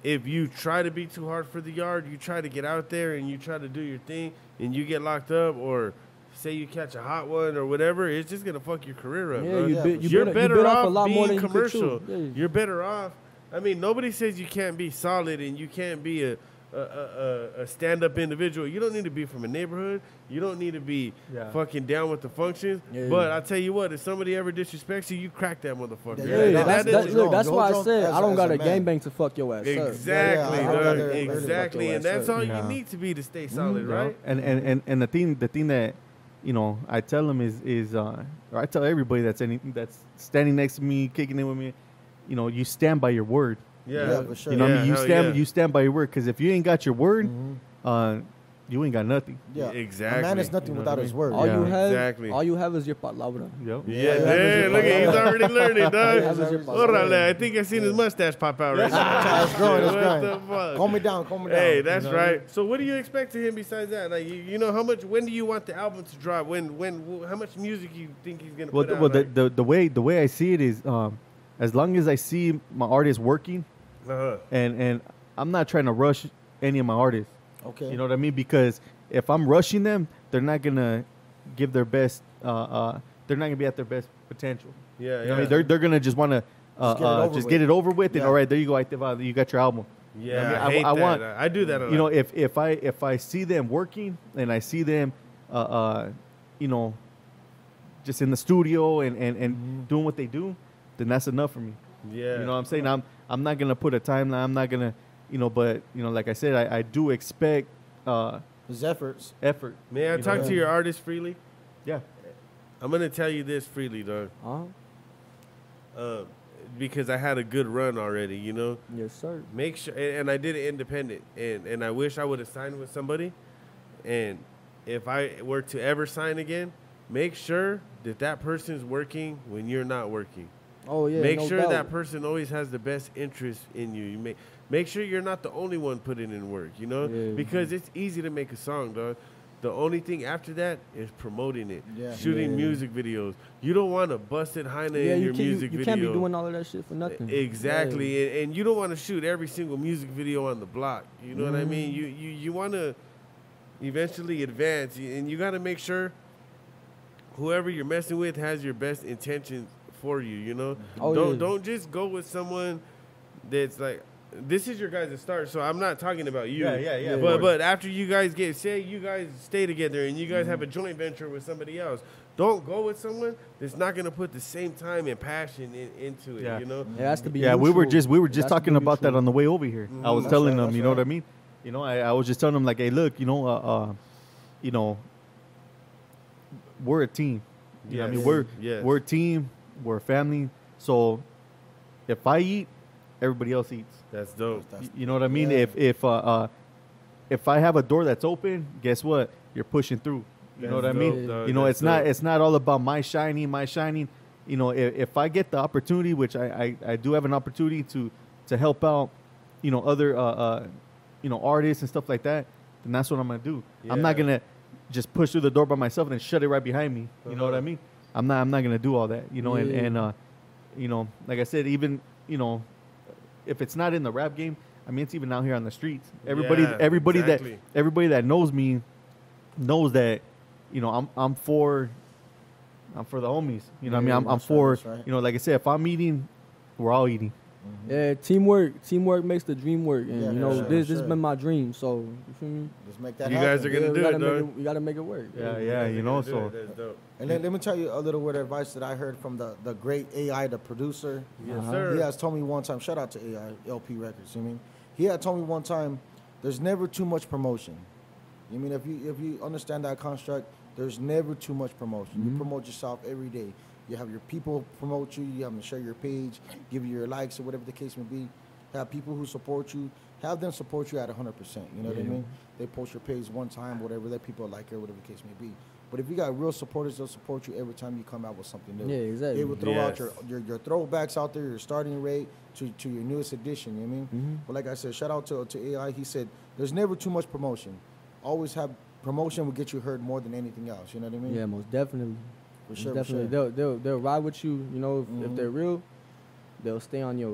if you try to be too hard for the yard, you try to get out there and you try to do your thing and you get locked up, or say you catch a hot one or whatever, it's just going to fuck your career up, Yeah, bro. you bit, you You're bit, better you bit off a lot more being than you could commercial. chew. Yeah. You're better off. I mean, nobody says you can't be solid and you can't be a stand-up individual. You don't need to be from a neighborhood. You don't need to be Yeah. fucking down with the functions. Yeah. But I tell you what, if somebody ever disrespects you, you crack that motherfucker. Yeah, Yeah, Yeah, And that's, that that's, is- look, that's why I Joe said Jones I don't as got a a man. gangbang to fuck your ass up. Exactly, Yeah, dog. I'd rather fuck Exactly, your and ass that's up. all Yeah. you need to be to stay solid, You know? right? And the thing that, you know, I tell them is or I tell everybody that's standing next to me, kicking it with me, you know, you stand by your word. Yeah, for sure. You know what I mean? hell You stand by your word, because if you ain't got your word, you ain't got nothing. Yeah, Exactly. A man is nothing You know without what I his mean? word. All Yeah. you have, Exactly. all you have is your palabra. Yep. Yeah, Yeah, damn, look at he's already learning, dog. Yeah, that's your Orale, I think I seen his mustache pop out right now. It's growing, it's What growing. the fuck? Calm me down, calm me down. Hey, that's You know what I right. mean? So, what do you expect to him besides that? Like, you know, how much? When do you want the album to drop? How much music you think he's gonna Well, put out? well, like? the way I see it is, as long as I see my artist working, Uh-huh. and I'm not trying to rush any of my artists. Okay. You know what I mean? Because if I'm rushing them, they're not gonna give their best. They're not gonna be at their best potential. Yeah, You know yeah. what I mean? They're gonna just want to Just get it over with, and Yeah. all right, there you go. You got your album. Yeah, I I, hate I that. want- I do that a lot. You know, if I see them working and I see them, you know, just in the studio and doing what they do, then that's enough for me. yeah. You know what I'm saying? I'm not gonna put a timeline. I'm not gonna, but like I said, I do expect His efforts. effort. May I You know talk what I to your artist freely? Yeah. I'm gonna tell you this freely, dog. Because I had a good run already. You know, Yes, sir. make sure, and I did it independent, and I wish I would have signed with somebody. And if I were to ever sign again, make sure that person's working when you're not working. Oh yeah. Make no sure doubt. that person always has the best interest in you. You make sure you're not the only one putting in work, Yeah. because it's easy to make a song, dog. The only thing after that is promoting it, Yeah. shooting Yeah. music videos. You don't want to bust it Heine Yeah, in you your can't, music you video. can't be doing all of that shit for nothing. Exactly, and you don't want to shoot every single music video on the block. You know what I mean? Mm-hmm. You want to eventually advance, and you got to make sure whoever you're messing with has your best intentions for you. You know, Oh, don't yeah. don't just go with someone that's like. This is your guys' start, so I'm not talking about you. Yeah, of But course. after you guys say you guys stay together and you guys have a joint venture with somebody else, don't go with someone that's not gonna put the same time and passion into it. Yeah. You know. It has to be. Yeah, we were mutual. just It has to talking be about that mutual. on the way over here. I was That's telling right, them, that's you know what I right. mean? I was just telling them like, hey, look, we're a team. You know what I mean? We're a team. We're a family. So if I eat, everybody else eats. That's dope. You know what I mean? Yeah. If I have a door that's open, guess what? You're pushing through. You know what I That's mean? dope, dog. You know, That's it's not all about my shining. You know, if I get the opportunity, which I do have an opportunity to help out, other artists and stuff like that, then that's what I'm gonna do. I'm not Yeah. gonna just push through the door by myself and then shut it right behind me. You know what I mean? I'm not gonna do all that. Yeah. And like I said, even if it's not in the rap game, I mean, it's even out here on the streets. Everybody exactly. that knows me knows that, I'm for the homies. You know what I mean? I'm that's for, right, that's right. like I said, if I'm eating, we're all eating. Yeah, teamwork makes the dream work, and Yeah, you know for sure, this for has sure. been my dream. So you feel me? Let's make that You happen. guys are gonna we do gotta it, make dog. we gotta make it work. Yeah, so. That's dope. And let me tell you a little word of advice that I heard from the great AI, the producer. Yes, Uh-huh. sir. He has told me one time, shout out to AI, LP Records, you mean? He had told me one time, there's never too much promotion. You mean, if you understand that construct, there's never too much promotion. You promote yourself every day. You have your people promote you, you have them share your page, give you your likes or whatever the case may be. Have people who support you, have them support you at 100%, you know what I mean? They post your page one time, whatever, that people like it, whatever the case may be. But if you got real supporters, they'll support you every time you come out with something new. Yeah, exactly. They will throw out Yes. your throwbacks out there, your starting rate to your newest edition. You know what I mean? Mm-hmm. But like I said, shout out to AI. He said there's never too much promotion. Always have promotion will get you heard more than anything else. You know what I mean? Yeah, most definitely. for Most sure. For definitely. sure. They'll ride with you. You know, if Mhm. they're real, they'll stay in your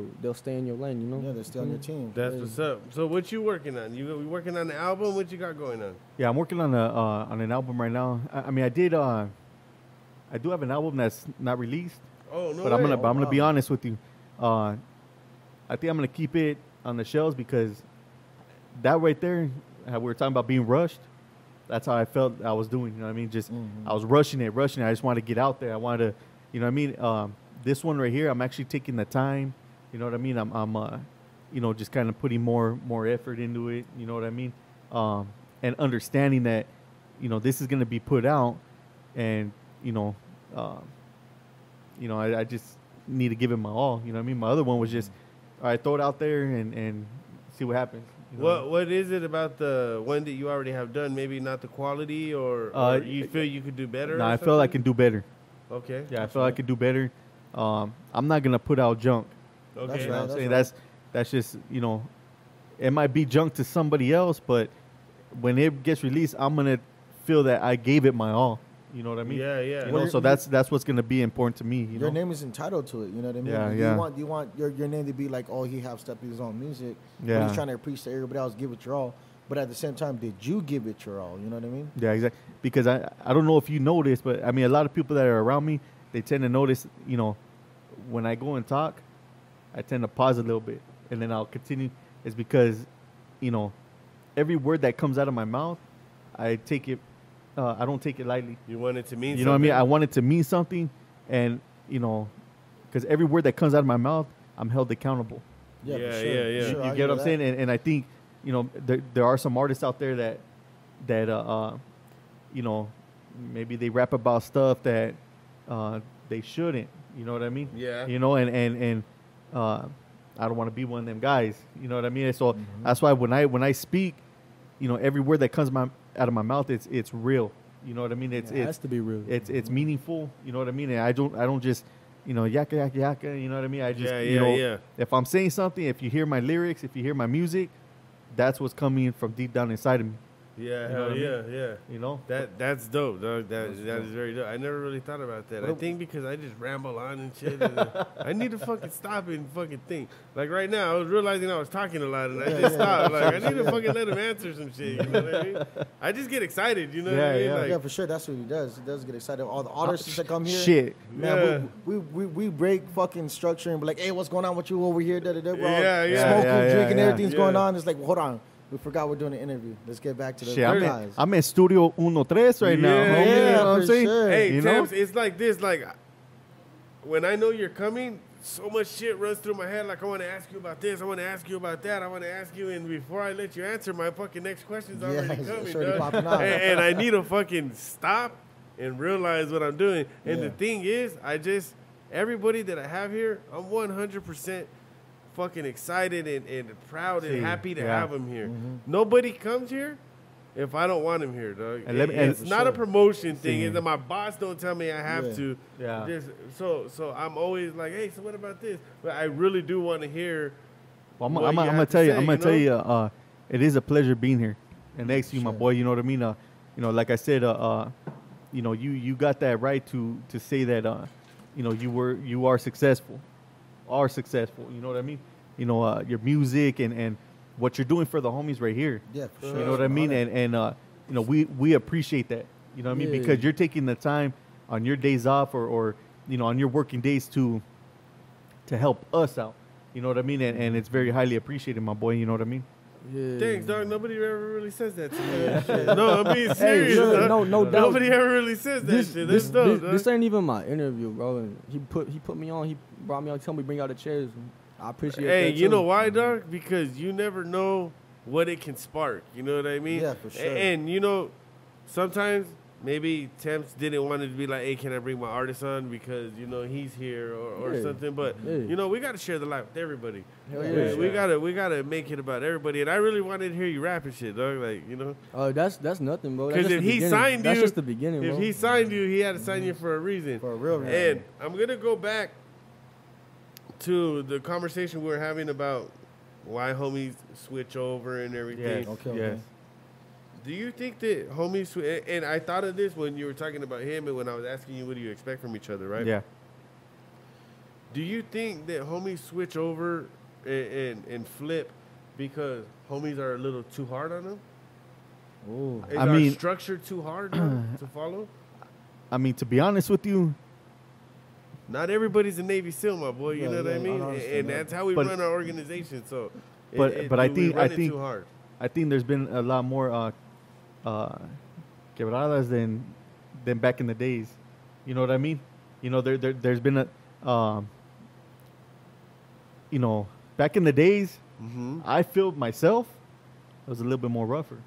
lane. You know. Yeah, they're still on your team. That's what's up. So what you working on? You working on the album? What you got going on? Yeah, I'm working on an album right now. I mean, I do have an album that's not released. Oh no! But I'm way. gonna be honest with you. I think I'm gonna keep it on the shelves because that right there, how we were talking about being rushed. That's how I felt I was doing. You know what I mean? Just I was rushing it. I just wanted to get out there. I wanted to, you know what I mean? This one right here, I'm actually taking the time. You know what I mean? I'm just kind of putting more effort into it. You know what I mean? And understanding that, this is gonna be put out, and I just need to give it my all. You know what I mean? My other one was just, all right, throw it out there and see what happens. You know? What is it about the one that you already have done? Maybe not the quality, or you feel you could do better? No, or I feel I something? can do better. Okay. Yeah, I feel I could do better. I'm not gonna put out junk. Okay. That's You know right. what I'm saying? right. That's just, you know, it might be junk to somebody else, but when it gets released, I'm gonna feel that I gave it my all. You know what I mean? Yeah, yeah. You Well, know, so that's what's gonna be important to me. You Your know? name is entitled to it. You know what I mean? Yeah, you yeah. Want you want your name to be like, oh, he have stepped his own music. But Yeah. he's trying to preach to everybody else, give it your all. But at the same time, did you give it your all? You know what I mean? Yeah, exactly. Because I don't know if you notice, but I mean, a lot of people that are around me, they tend to notice, you know, when I go and talk, I tend to pause a little bit, and then I'll continue. It's because, you know, every word that comes out of my mouth, I take it. I don't take it lightly. You want it to mean You know what I something? mean? I want it to mean something, and you know, because every word that comes out of my mouth, I'm held accountable. Yeah, for yeah, sure. yeah. For You, sure, you I get hear what I'm that. saying? And I think, you know, there are some artists out there that you know, maybe they rap about stuff that they shouldn't. You know what I mean? Yeah. You know, and I don't want to be one of them guys. You know what I mean? And so that's why when I speak, you know, every word that comes out of my mouth, it's real. You know what I mean? It has to be real. It's meaningful. You know what I mean? And I don't just, you know, yaka yaka yaka. You know what I mean? I just, Yeah, you yeah, know, yeah. if I'm saying something, if you hear my lyrics, if you hear my music, that's what's coming from deep down inside of me. Yeah, You know hell what I yeah, yeah. You know? That's dope, dog. That is very dope. I never really thought about that. I think because I just ramble on and shit. And I need to fucking stop and fucking think. Like right now, I was realizing I was talking a lot, and I just stopped. Like I need to fucking let him answer some shit. You know what I mean? I just get excited. You know what I mean? Yeah, Like, Yeah, for sure. That's what he does. He does get excited. All the artists that come here. Shit. Man, we break fucking structure and be like, hey, what's going on with you over here? Da, da, da. We're all Yeah, yeah. smoking, Yeah, yeah, drinking, yeah. everything's going Yeah. on. It's like, well, hold on. We forgot we're doing an interview. Let's get back to the Shit, guys. I'm in Studio 1-3 right now. Yeah, homie, yeah, you know what I'm for saying? sure. Hey, You know? Temps, it's like this. Like, when I know you're coming, so much shit runs through my head. Like, I want to ask you about this. I want to ask you about that. I want to ask you. And before I let you answer, my fucking next question's already it's coming, already dog. popping out. And I need to fucking stop and realize what I'm doing. And Yeah. the thing is, everybody that I have here, I'm 100% fucking excited and proud and See, happy to yeah. have them here. Nobody comes here if I don't want him here, dog. And let me- and- It's not a promotion thing. See. It's that my boss don't tell me I have Yeah. to. Yeah. Just, so I'm always like, hey, so what about this? But I really do want to hear. Well, what I'm you gonna have to tell you. say, I'm gonna you tell know? you. It is a pleasure being here, and next to you, my Sure. boy. You know what I mean? You know, like I said, you know, you got that right to say that. You know, you are successful, You know what I mean? You know, your music and what you're doing for the homies right here. Yeah, for sure. You know what I mean? And you know, we appreciate that. You know what I mean? Yeah. Because you're taking the time on your days off or you know, on your working days to help us out. You know what I mean? And it's very highly appreciated, my boy. You know what I mean? Yeah. Thanks, dog. Nobody ever really says that to me. No, I'm being serious. look, dog. no doubt. Nobody ever really says that shit. That's dope, dog. This ain't even my interview, bro. And he put me on. He brought me on. Told me bring out the chairs. I appreciate Hey, that. you too. know why, dog? Because you never know what it can spark. You know what I mean? Yeah, for sure. And you know, sometimes maybe Temps didn't want it to be like, hey, can I bring my artist on because you know he's here or Yeah. something. But Yeah. you know, we got to share the life with everybody. Hell Yeah, yeah. We gotta make it about everybody. And I really wanted to hear you rapping shit, dog. Like, you know, That's nothing, bro. That's because just if the he beginning. signed That's you, just the beginning, bro. if he signed you, he had to sign you for a reason. For a real reason. And I'm gonna go back to the conversation we were having about why homies switch over and everything. Yes. Okay, Yes. okay. Do you think that homies and I thought of this when you were talking about him and when I was asking you what do you expect from each other, right? Yeah. Do you think that homies switch over and flip because homies are a little too hard on them? Ooh. Is I our mean- structure too hard to follow? I mean, to be honest with you, Not everybody's a Navy SEAL, my boy. You Yeah, know what I yeah, I mean? understand And that. that's how we But- run our organization. So, but I do we think run I it think too hard. I think there's been a lot more quebradas than back in the days. You know what I mean? You know, there's been a you know, back in the days, Mm-hmm. I feel myself was a little bit more rougher.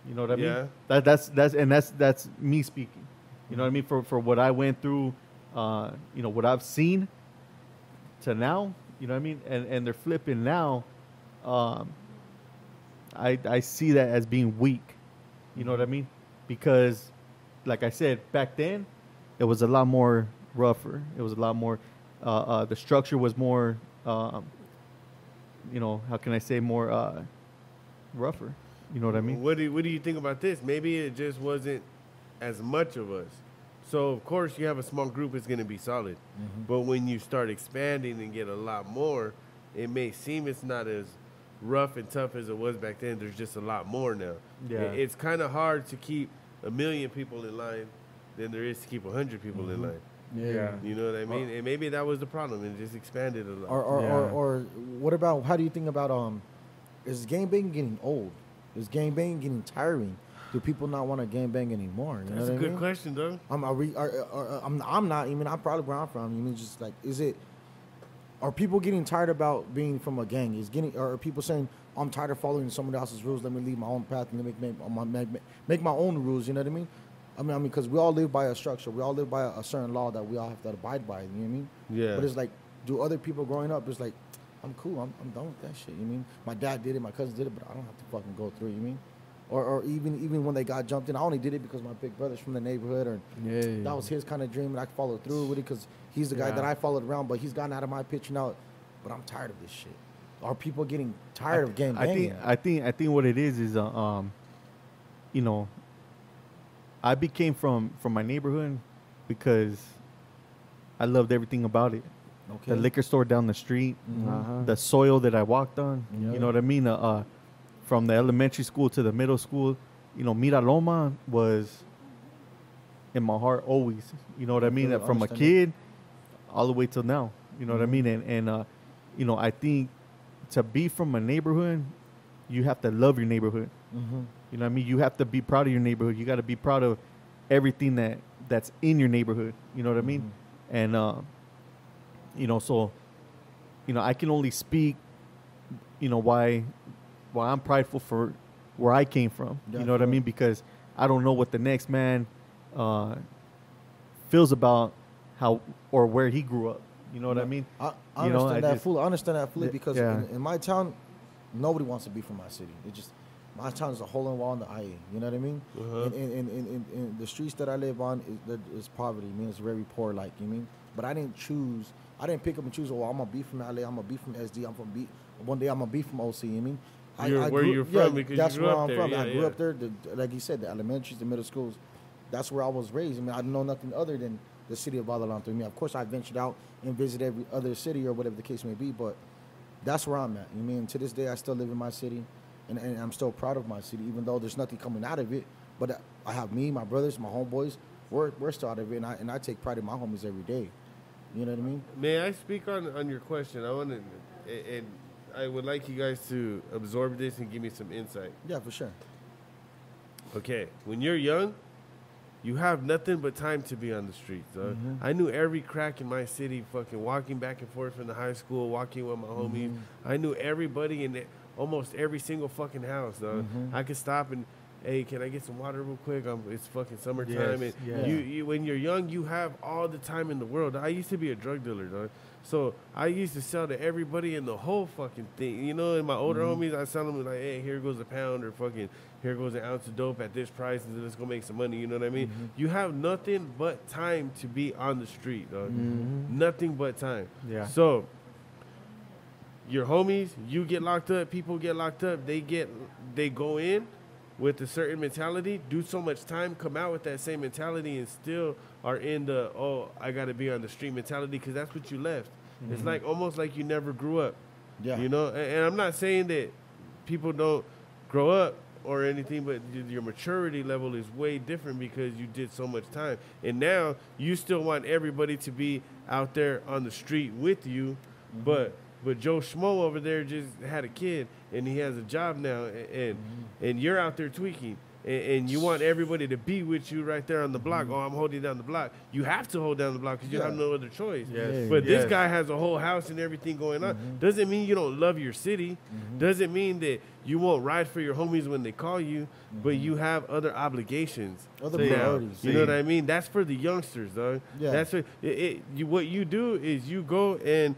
You know what I Yeah. mean? That's me speaking. You know what I mean? For what I went through, you know, what I've seen to now, you know what I mean? And they're flipping now. I see that as being weak. You know what I mean? Because, like I said, back then, it was a lot more rougher. It was a lot more. The structure was more. You know, how can I say more rougher? You know what I mean? What do you think about this? Maybe it just wasn't as much of us. So of course you have a small group, it's gonna be solid. But when you start expanding and get a lot more, it may seem it's not as rough and tough as it was back then. There's just a lot more now. Yeah. It's kind of hard to keep 1 million people in line than there is to keep 100 people in line. Yeah. You know what I mean? And maybe that was the problem. It just expanded a lot. Or what about, how do you think about, is gangbang getting old? Is gangbang getting tiring? Do people not want to gangbang anymore? You That's know a what good I mean? question, though. I'm not. I mean, I'm probably where I'm from. I mean, just like, are people getting tired about being from a gang? Are people saying, I'm tired of following someone else's rules. Let me leave my own path and make my own rules. You know what I mean? I mean, because we all live by a structure. We all live by a certain law that we all have to abide by. You know what I mean? Yeah. But it's like, do other people growing up? It's like, I'm cool. I'm done with that shit. You know what I mean? My dad did it. My cousin did it. But I don't have to fucking go through it. You know what I mean? Or even when they got jumped in, I only did it because my big brother's from the neighborhood, or that was his kind of dream, and I followed through with it because he's the guy that I followed around. But he's gotten out of my pitch now. But I'm tired of this shit. Are people getting tired of gang banging? I think what it is you know, I became from my neighborhood because I loved everything about it. Okay. The liquor store down the street, the soil that I walked on. You know what I mean? From the elementary school to the middle school, you know, Mira Loma was in my heart always. You know what I mean? From a kid all the way till now. You know what I mean? And you know, I think to be from a neighborhood, you have to love your neighborhood. You know what I mean? You have to be proud of your neighborhood. You got to be proud of everything that's in your neighborhood. You know what I mean? And you know, so you know, I can only speak, you know, why I'm prideful for where I came from. Yeah, you know what I mean? Because I don't know what the next man feels about how or where he grew up. You know what I mean? I understand that fully. I understand that fully because yeah. in my town, nobody wants to be from my city. It just, my town is a hole in the wall in the IA. You know what I mean? In the streets that I live on is poverty. I mean, it's very poor. Like, you mean? But I didn't choose. I didn't pick up and choose. Oh, I'm gonna be from LA. I'm gonna be from SD. I'm from B. One day I'm gonna be from OC. You mean? Where you're from because that's you grew where up I'm there. from. Yeah, I grew up there. Like you said, the elementaries, the middle schools. That's where I was raised. I mean, I know nothing other than the city of Badalanto. I mean, of course, I ventured out and visited every other city or whatever the case may be, but that's where I'm at. You mean, to this day, I still live in my city, and I'm still proud of my city, even though there's nothing coming out of it. But I have me, my brothers, my homeboys. We're still out of it, and I take pride in my homies every day. You know what I mean? May I speak on your question? And I would like you guys to absorb this and give me some insight. Yeah, for sure. Okay, when you're young, you have nothing but time to be on the streets, dog. I knew every crack in my city, fucking walking back and forth from the high school, walking with my homies. I knew everybody in almost every single fucking house, dog. I could stop and, hey, can I get some water real quick? It's fucking summertime. Yes, and you when you're young, you have all the time in the world. I used to be a drug dealer, dog. So I used to sell to everybody in the whole fucking thing. You know, and my older homies, I sell them like, hey, here goes a pound, or fucking, here goes an ounce of dope at this price, and let's go make some money. You know what I mean? You have nothing but time to be on the street, dog. Nothing but time. Yeah. So your homies, you get locked up, people get locked up, they go in with a certain mentality, do so much time, come out with that same mentality, and still are in the, oh, I got to be on the street mentality because that's what you left. It's like almost like you never grew up. Yeah. You know, and I'm not saying that people don't grow up or anything, but your maturity level is way different because you did so much time. And now you still want everybody to be out there on the street with you, but Joe Schmo over there just had a kid and he has a job now, and you're out there tweaking, and you want everybody to be with you right there on the block. Oh, I'm holding down the block. You have to hold down the block because you have no other choice. Yes. But this guy has a whole house and everything going on. Doesn't mean you don't love your city. Doesn't mean that you won't ride for your homies when they call you, but you have other obligations. Other now. priorities. You know what I mean? That's for the youngsters, dog. Yeah. That's what what you do is you go and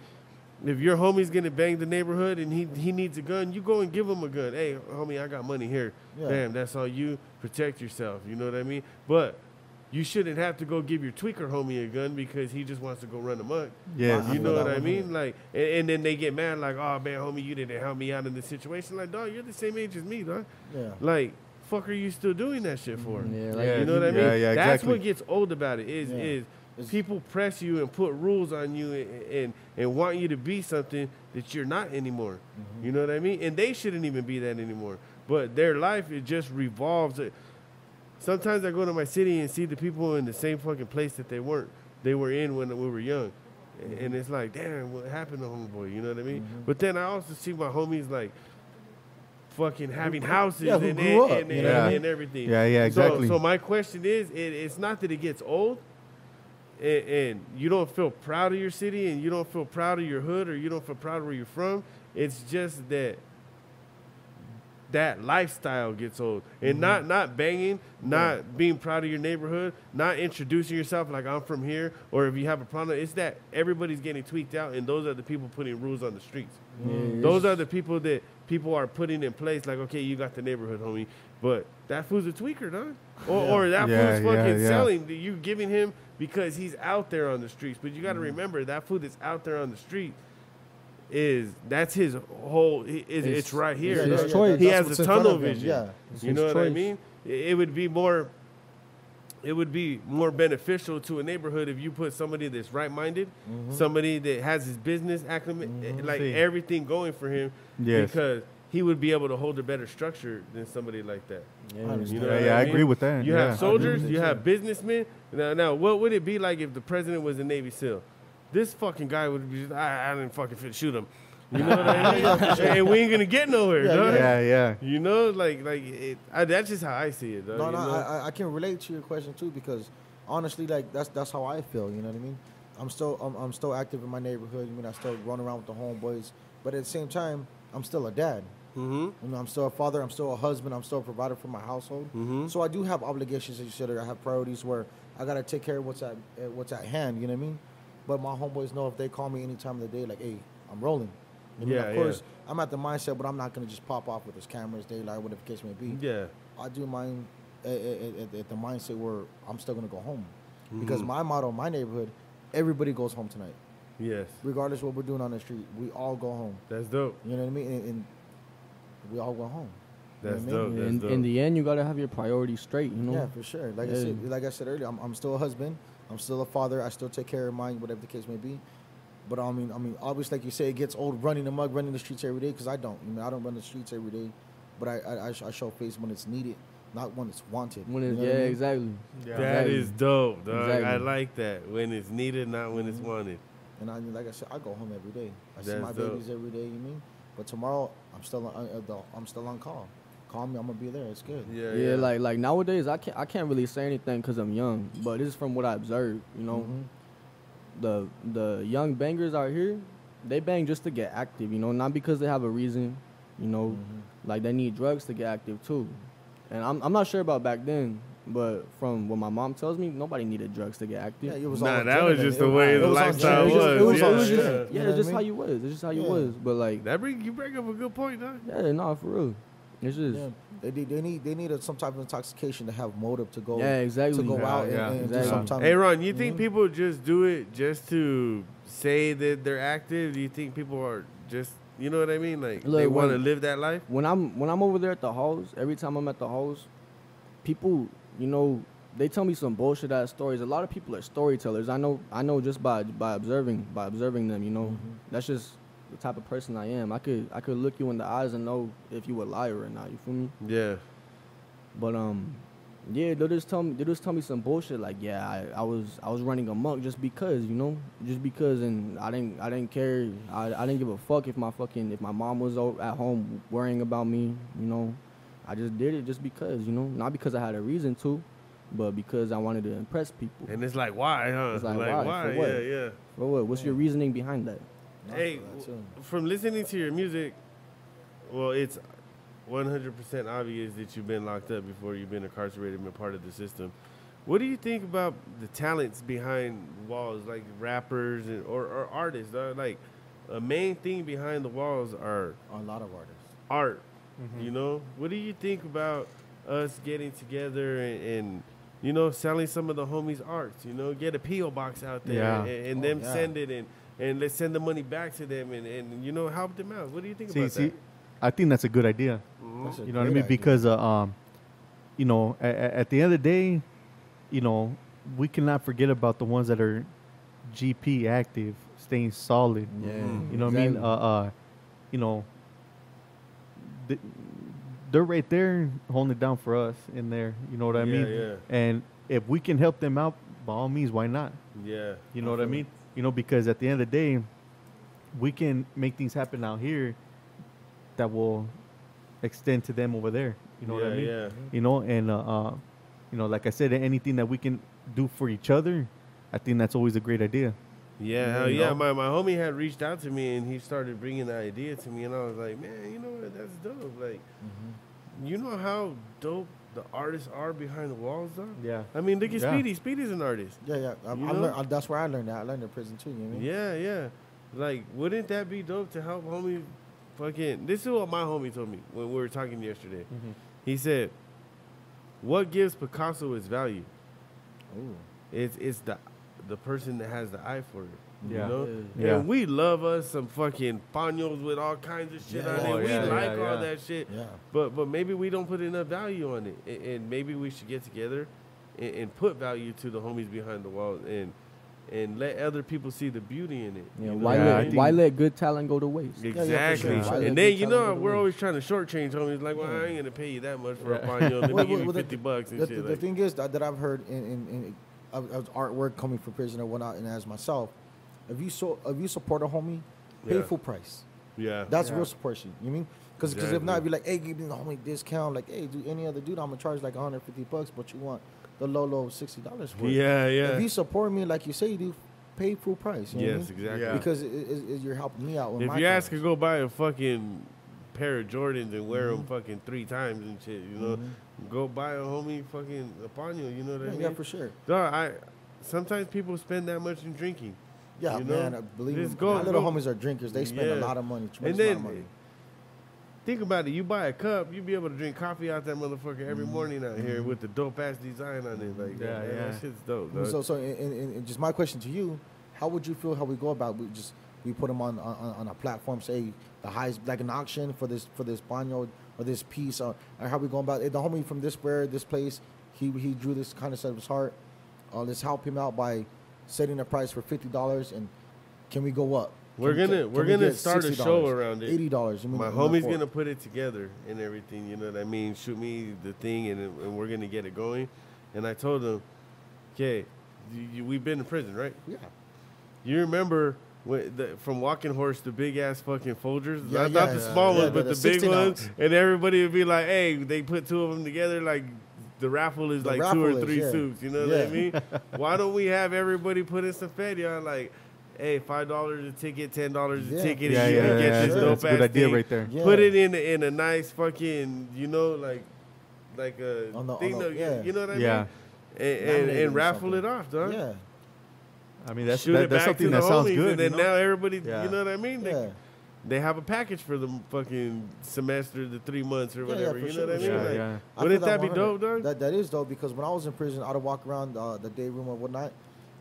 if your homie's gonna bang the neighborhood and he needs a gun, you go and give him a gun. Hey, homie, I got money here. Yeah. Bam, that's all you. Protect yourself. You know what I mean? But you shouldn't have to go give your tweaker homie a gun because he just wants to go run amok. Yes. You I know feel what that I one, mean? Like, and then they get mad, like, oh man, homie, you didn't help me out in this situation. Like, dog, you're the same age as me, dog. Yeah. Like, fuck are you still doing that shit for? Yeah, like, Yeah, You know what I mean? yeah, That's exactly. what gets old about it is It's- people press you and put rules on you and want you to be something that you're not anymore. You know what I mean? And they shouldn't even be that anymore. But their life, it just revolves. Sometimes I go to my city and see the people in the same fucking place that they were in when we were young. And it's like, damn, what happened to homeboy? You know what I mean? But then I also see my homies like fucking having houses Yeah, who and, grew up, and, you and, know what I and mean? everything. Yeah, yeah, exactly. So my question is, it's not that it gets old and you don't feel proud of your city and you don't feel proud of your hood or you don't feel proud of where you're from. It's just that lifestyle gets old. And not banging, not being proud of your neighborhood, not introducing yourself like I'm from here, or if you have a problem, it's that everybody's getting tweaked out and those are the people putting rules on the streets. Those are the people that people are putting in place like, okay, you got the neighborhood, homie, but that fool's a tweaker, dog. Or that Yeah, fool's fucking yeah. selling. You giving him because he's out there on the streets. But you got to remember, that fool that's out there on the street that's his whole, it's right here. it's his dog. choice. He That's has what's a in front tunnel of him. vision. Yeah. You his know what I choice. mean? It would be more beneficial to a neighborhood if you put somebody that's right-minded, somebody that has his business acumen, like See. everything going for him, Yes. because he would be able to hold a better structure than somebody like that. I You understand. know Yeah, what yeah, I mean? agree with that. You Yeah. have soldiers, with you it, have too. businessmen. Now, what would it be like if the president was a Navy SEAL? This fucking guy would be just, I didn't fucking fit shoot him. You know what I mean? And we ain't gonna get nowhere, Yeah, dog. Yeah, yeah. You know, that's just how I see it, dog. No, you no, know? I can relate to your question too because honestly, like that's how I feel. You know what I mean? I'm still active in my neighborhood. I still run around with the homeboys, but at the same time, I'm still a dad. Mm-hmm. I'm still a father. I'm still a husband. I'm still a provider for my household. Mhm. So I do have obligations, as you said. I have priorities where I gotta take care of what's at hand. You know what I mean? But my homeboys know if they call me any time of the day, like, hey, I'm rolling. You know, Yeah, of course, I'm at the mindset, but I'm not gonna just pop off with his cameras, daylight, whatever the case may be. Yeah. I do mine at the mindset where I'm still gonna go home, because my motto, my neighborhood, everybody goes home tonight, Yes. regardless of what we're doing on the street. We all go home. That's dope. You know what I mean? And we all go home. You know That's what I mean? dope. That's in, dope. in the end, you gotta have your priorities straight. You know. Yeah, for sure. Like I said earlier, I'm still a husband. I'm still a father. I still take care of mine, whatever the case may be. But I mean, obviously, like you say, it gets old running amok, running the streets every day. Because I don't. I don't run the streets every day, but I show face when it's needed, not when it's wanted. When You it's, know what I mean? exactly. Yeah. That Exactly. is dope, dog. Exactly. I like that. When it's needed, not when it's wanted. And like I said, I go home every day. I see That's my dope. babies every day. You mean? But tomorrow, I'm still on call. Call me, I'm gonna be there. It's good. Yeah. Yeah, like nowadays, I can't really say anything because I'm young. But this is from what I observed. You know, the young bangers out here, they bang just to get active. You know, not because they have a reason. You know, like they need drugs to get active too. And I'm not sure about back then, but from what my mom tells me, nobody needed drugs to get active. Yeah, it was Nah, all that was adrenaline. just the way It the was all lifestyle adrenaline. was. all Yeah, just, shit, yeah. you know it's what just I how mean? you was. It's just how you Yeah. was. But like, You bring up a good point, dog. yeah, no, for real. It's just, Yeah, they need some type of intoxication to have motive to go. yeah, exactly. To go Yeah, out yeah, and do exactly. some time. Hey, Ron, you think people just do it just to say that they're active? Do you think people are just, you know what I mean? Like, Look, they want to when- live that life? When I'm over there at the halls, every time I'm at the halls, people, you know, they tell me some bullshit ass stories. A lot of people are storytellers. I know just by observing them, you know. That's just the type of person I am. I could look you in the eyes and know if you a liar or not. You feel me? Yeah. But yeah, they'll just tell me some bullshit like, yeah, I was running amok just because, you know, and I didn't care. I didn't give a fuck if my mom was at home worrying about me, you know. I just did it just because, you know, not because I had a reason to, but because I wanted to impress people. And it's like, why, huh? It's like, why? For what? Yeah, yeah. For what? What's your reasoning behind that? Not Hey, for that, too. from listening to your music, well, it's 100% obvious that you've been locked up before you've been incarcerated and been part of the system. What do you think about the talents behind walls, like rappers or artists? Like, a main thing behind the walls are A lot of artists. art. You know, what do you think about us getting together and selling some of the homies' arts? Get a PO box out there Yeah. and them send it and let's send the money back to them and help them out. What do you think about that? I think that's a good idea. That's a You know what I great mean? idea. Because at the end of the day, we cannot forget about the ones that are GP active, staying solid. Yeah. You know what I mean? You know, they're right there holding it down for us in there. You know what I mean? Yeah. And if we can help them out, by all means, why not? Yeah. You know what I mean? Because at the end of the day, we can make things happen out here that will extend to them over there. You know what I mean? Yeah. And like I said, anything that we can do for each other, I think that's always a great idea. Yeah, hell yeah. My homie had reached out to me and he started bringing the idea to me, and I was like, man, you know what? That's dope. Like, you know how dope the artists are behind the walls, though? Yeah. I mean, look at Yeah. Speedy. Speedy's an artist. Yeah. That's where I learned that. I learned in prison too. You know what I mean? Yeah. Like, wouldn't that be dope to help homie fucking... This is what my homie told me when we were talking yesterday. He said, what gives Picasso its value? Ooh. It's the person that has the eye for it. Yeah. You know? Yeah. And we love us some fucking paños with all kinds of shit on it. We like all that shit. Yeah. But maybe we don't put enough value on it. And maybe we should get together and put value to the homies behind the wall and let other people see the beauty in it. Yeah, You know why what I let mean? why let good talent go to waste? Exactly. sure. And then, we're always trying to shortchange homies. Like, well, I ain't going to pay you that much for a paño. Let me give you $50 and shit. The thing is that I've heard in artwork coming from prison or whatnot, and as myself, if you support a homie, pay full price. Yeah. That's real support shit. You mean? Because if not, if you're like, hey, give me the homie discount. Like, hey, do any other dude, I'm gonna charge like $150, but you want the low $60 for it. Yeah. If you support me like you say you do, pay full price. You know what I mean? Exactly. Yeah. Because you're helping me out with my If you ask cause. to go buy a fucking pair of Jordans and wear them fucking 3 times and shit, go buy a homie fucking a paño, you know what I mean? Yeah, for sure. Dog, sometimes people spend that much in drinking. Yeah, You know? man, believe me, Just my little go. homies are drinkers. They spend a Yeah. lot of money, And tremendous then, amount of money. think about it. You buy a cup, you be able to drink coffee out that motherfucker every morning out here with the dope-ass design on it. Like, Yeah, man, yeah. that shit's dope, dog. So, and just my question to you, how would you feel how we go about we put them on a platform, say the highest, like an auction for this paño or this piece, or how we going about it? The homie from this place, he drew this kind of set of his heart. Let's help him out by setting a price for $50, and can we go up? We're gonna start a show around it. $80. My homie's gonna put it together and everything. You know what I mean? Shoot me the thing, and we're gonna get it going. And I told him, okay, we've been in prison, right? Yeah. You remember from Walking Horse, the big ass fucking Folgers, Yeah, not the small ones, but the big 16 ones, ounce. and everybody would be like, "Hey, they put 2 of them together, like the raffle is The like 2 raffle or is, 3 yeah. suits." You know what I mean? Why don't we have everybody put in some fetty on, like, hey, $5 a ticket, $10 a ticket, Yeah, and you can get this sure. dope That's a good ass idea thing. right there. Yeah. Put it in a nice fucking, like a On the- thing, on the- that- yeah. you know what I Yeah. mean? Laminated or And raffle something. it off, dog. Yeah. I mean, that's Shoot it back something to that the sounds homies, good. and then you know? now everybody, Yeah. you know what I mean? Yeah. They have a package for the fucking semester, the 3 months or Yeah, whatever. for you know sure, what I for mean? sure. Like, Yeah. I wouldn't feel that be 100. dope, dog? That is dope, because when I was in prison, I'd walk around the day room or whatnot,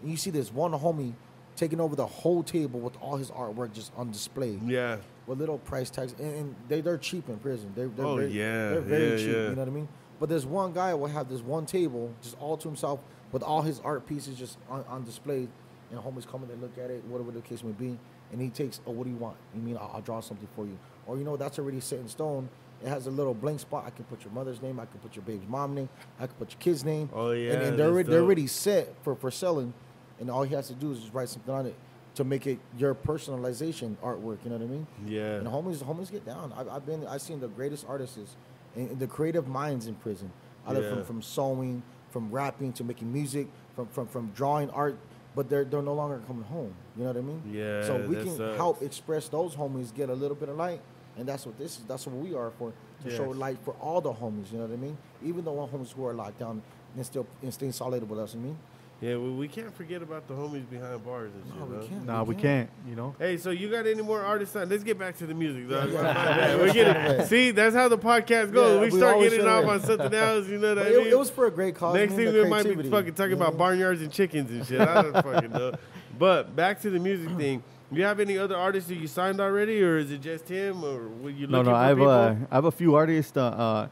and you see this one homie taking over the whole table with all his artwork just on display Yeah. with little price tags, and they're cheap in prison. They're Oh, very, yeah. they're very Yeah, cheap. yeah. You know what I mean? But there's one guy will have this one table just all to himself with all his art pieces just on display, and homies come and they look at it, whatever the case may be, and he takes, oh, what do you want? You mean I'll draw something for you, or that's already set in stone. It has a little blank spot. I can put your mother's name. I can put your baby's mom name. I can put your kid's name. Oh, yeah, And that's they're dope. already set for selling, and all he has to do is just write something on it to make it your personalization artwork. You know what I mean? Yeah. And homies get down. I've seen the greatest artists and the creative minds in prison, either Yeah. from sewing, from rapping to making music, from drawing art, but they're no longer coming home. You know what I mean? Yeah, So we that can sucks. help express those homies, get a little bit of light, and that's what this is. That's what we are for, to show Yes. light for all the homies. You know what I mean? Even the one homies who are locked down and staying solid with us. You know what I mean? Yeah, we can't forget about the homies behind bars and shit. No, we huh? can't. Nah, we can't. You know. Hey, so you got any more artists on? Let's get back to the music, dog. Yeah. We're getting, see, that's how the podcast goes. Yeah, we we start always getting should, off yeah. on something else, you know what I But mean? it was for a great cause. Next man, thing the we might be creativity, fucking talking you know? about barnyards and chickens and shit. I don't fucking know. But back to the music thing. Do you have any other artists that you signed already, or is it just him, or were you looking No, for I have people? I have a few artists. I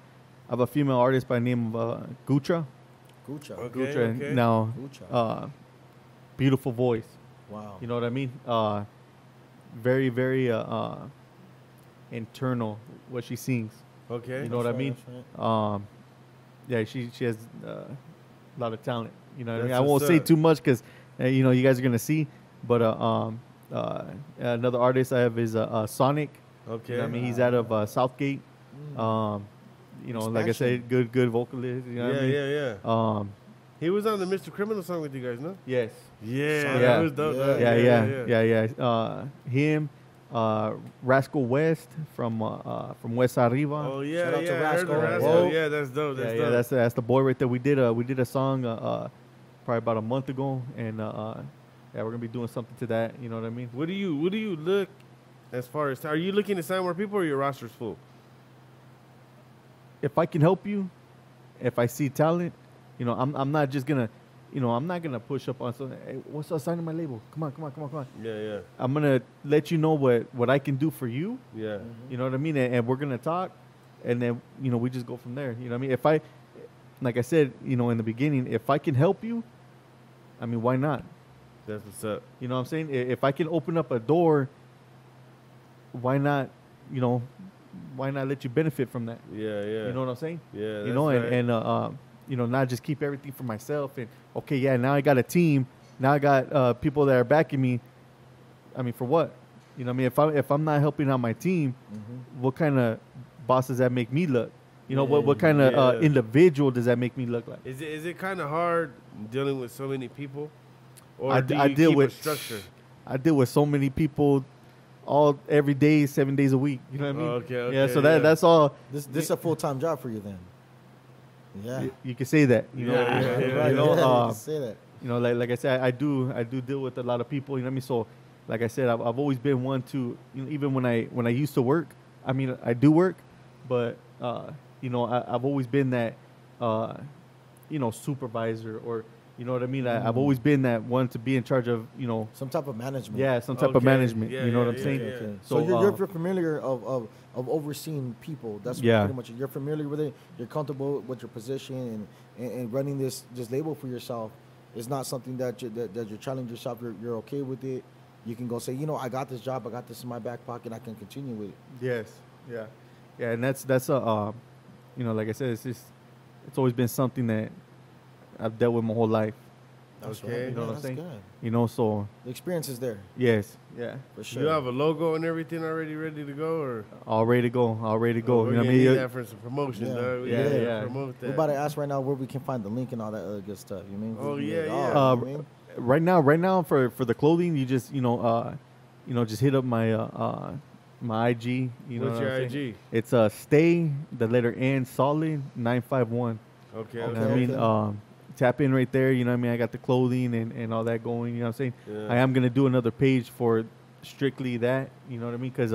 have a female artist by the name of Gucha. Gucci. Okay, Gucha. okay. Now, Gucci. beautiful voice. Wow. You know what I mean? Very, very internal what she sings. Okay. You know what I That's mean? right, that's right. Yeah, she has a lot of talent. You know what I mean? That's I won't what's say up. too much because you know you guys are gonna see. But another artist I have is Sonic. Okay. You know what I mean? He's out of Southgate. You know, like I said, good vocalist. You know what I mean? yeah. He was on the Mr. Criminal song with you guys, no? Yes. Yeah, Sonic. that was dope. Yeah. Him, Rascal West from West Arriba. Oh yeah, Shout out to yeah. I heard the Rascal. Rascal. Whoa. Yeah, that's dope. That's yeah, dope. that's the boy right there. We did a song probably about a month ago, and yeah, we're gonna be doing something to that. You know what I mean? What do you look as far as? Are you looking to sign more people, or your roster's full? If I can help you, if I see talent, you know, I'm not just gonna, you know, I'm not gonna push up on something. Hey, what's up? Sign to my label. Come on. Yeah. I'm gonna let you know what I can do for you. Yeah. You know what I mean? And we're gonna talk, and then you know we just go from there. You know what I mean? If I, like I said, you know, in the beginning, if I can help you, I mean, why not? That's what's up. You know what I'm saying? If I can open up a door, why not? You know, why not let you benefit from that? Yeah. You know what I'm saying? Yeah. You know, and you know, not just keep everything for myself. And okay, yeah, now I got a team. Now I got people that are backing me. I mean, for what? You know what I mean? If I'm not helping out my team, what kind of boss does that make me look? You know, what kind of individual does that make me look like? Is it kind of hard dealing with so many people, or I do deal you keep with a structure? I deal with so many people, every day, 7 days a week. You know what I mean? Okay, Yeah. So yeah. that's all. This is a full-time job for you then. Yeah. You can say that. You know. Yeah, Right, yeah, right, You know. yeah, you can say that. You know, like I said, I do deal with a lot of people. You know what I mean? So, like I said, I've always been one to, you know, even when I used to work. I mean, I do work, but you know, I've always been that, you know, supervisor, or you know what I mean. I've always been that one to be in charge of, you know, Some type of management. yeah, some type of Okay. management. Yeah, you know yeah, what I'm yeah, saying? yeah. Okay. So, So, you're familiar of overseeing people. That's Yeah. pretty much it. You're familiar with it. You're comfortable with your position and running this label for yourself. It's not something that you're challenging yourself. You're okay with it. You can go say, you know, I got this job. I got this in my back pocket. I can continue with it. Yes. Yeah. Yeah, and that's a, you know, like I said, it's always been something that I've dealt with my whole life. That's Okay. right. You know what I'm that's saying? good. You know, so The experience is there yes, yeah, for sure. You have a logo and everything already ready to go, or all ready to go, all ready to go. We're you know what I gonna need mean? that for some promotion, Yeah. dog. We Yeah, gotta yeah. promote that. We're about to ask right now where we can find the link and all that other good stuff. You mean? Oh, We yeah, can get it all, yeah. you know what I mean? Right now for the clothing, you just you know just hit up my my IG. You know What's what your I'm saying? IG? It's stay the letter N solid 951. Okay. You know Okay, what I mean? okay. Tap in right there. You know what I mean? I got the clothing and all that going. You know what I'm saying? Yeah. I am gonna do another page for strictly that. You know what I mean? Because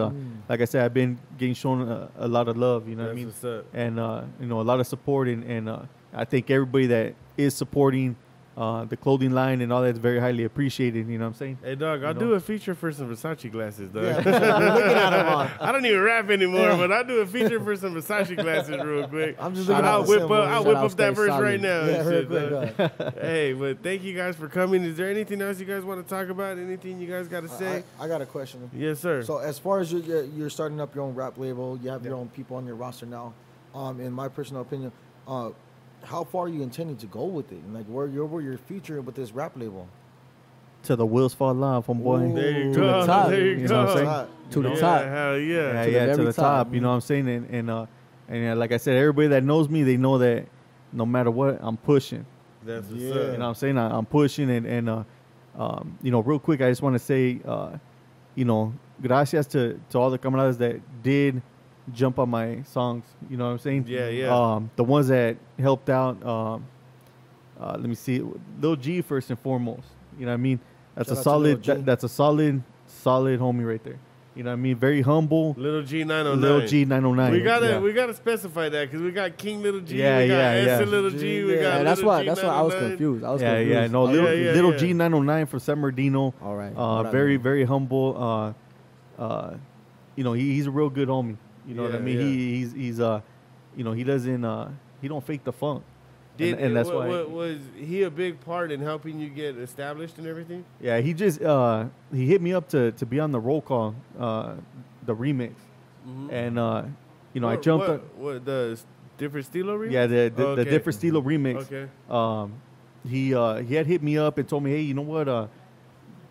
like I said, I've been getting shown a lot of love. You know what I That's mean? what's up. And you know, a lot of support, and I think everybody that is supporting the clothing line and all that's very highly appreciated. You know what I'm saying? Hey, dog, I'll know? do a feature for some Versace glasses, dog. Yeah, for sure. We're looking at them on. I don't even rap anymore, but I'll do a feature for some Versace glasses real quick. I'm just looking at I'll the whip symbol. up, I'll Shout whip out up that Stay verse Solid. right now. Yeah, and real shit, quick. dog. Go ahead. Hey, but thank you guys for coming. Is there anything else you guys want to talk about? Anything you guys got to say? I got a question. Yes, sir. So as far as you're starting up your own rap label, you have your own people on your roster now. In my personal opinion, how far are you intending to go with it? And like where you're featuring with this rap label? To the wheels fall off, homeboy. there you To go. the top. There you You know what I'm go. saying? To the Yeah, top. hell yeah. Yeah, to the to very the top. top. You know what I'm saying? And like I said, everybody that knows me, they know that no matter what, I'm pushing. That's what's Yeah. up. You know what I'm saying? I'm pushing, and you know, real quick, I just want to say, you know, gracias to all the camaradas that did jump on my songs. You know what I'm saying? Yeah, yeah. The ones that helped out, let me see, Lil G first and foremost. You know what I mean? That's Shout a out to Lil solid. G. That's a solid homie right there. You know what I mean? Very humble. Little G 909. Lil G 909. We gotta specify that because we got King Little G, Yeah, we got yeah, S yeah. and Little G, we Yeah, got And that's Little why G I was 909. confused. I was Yeah, confused. yeah. No, Yeah, little, yeah, little yeah. G 909 from San Bernardino. All right. What I Very mean. very humble. You know, he's a real good homie. You know what I Yeah, mean? yeah. He's you know, he doesn't he don't fake the funk. And that's what, why. was he a big part in helping you get established and everything? Yeah, he just he hit me up to be on the roll call, the remix, and you know I jumped. What the different Stilo remix? Yeah, the Okay. different Stilo remix. Okay. He had hit me up and told me, hey, you know what,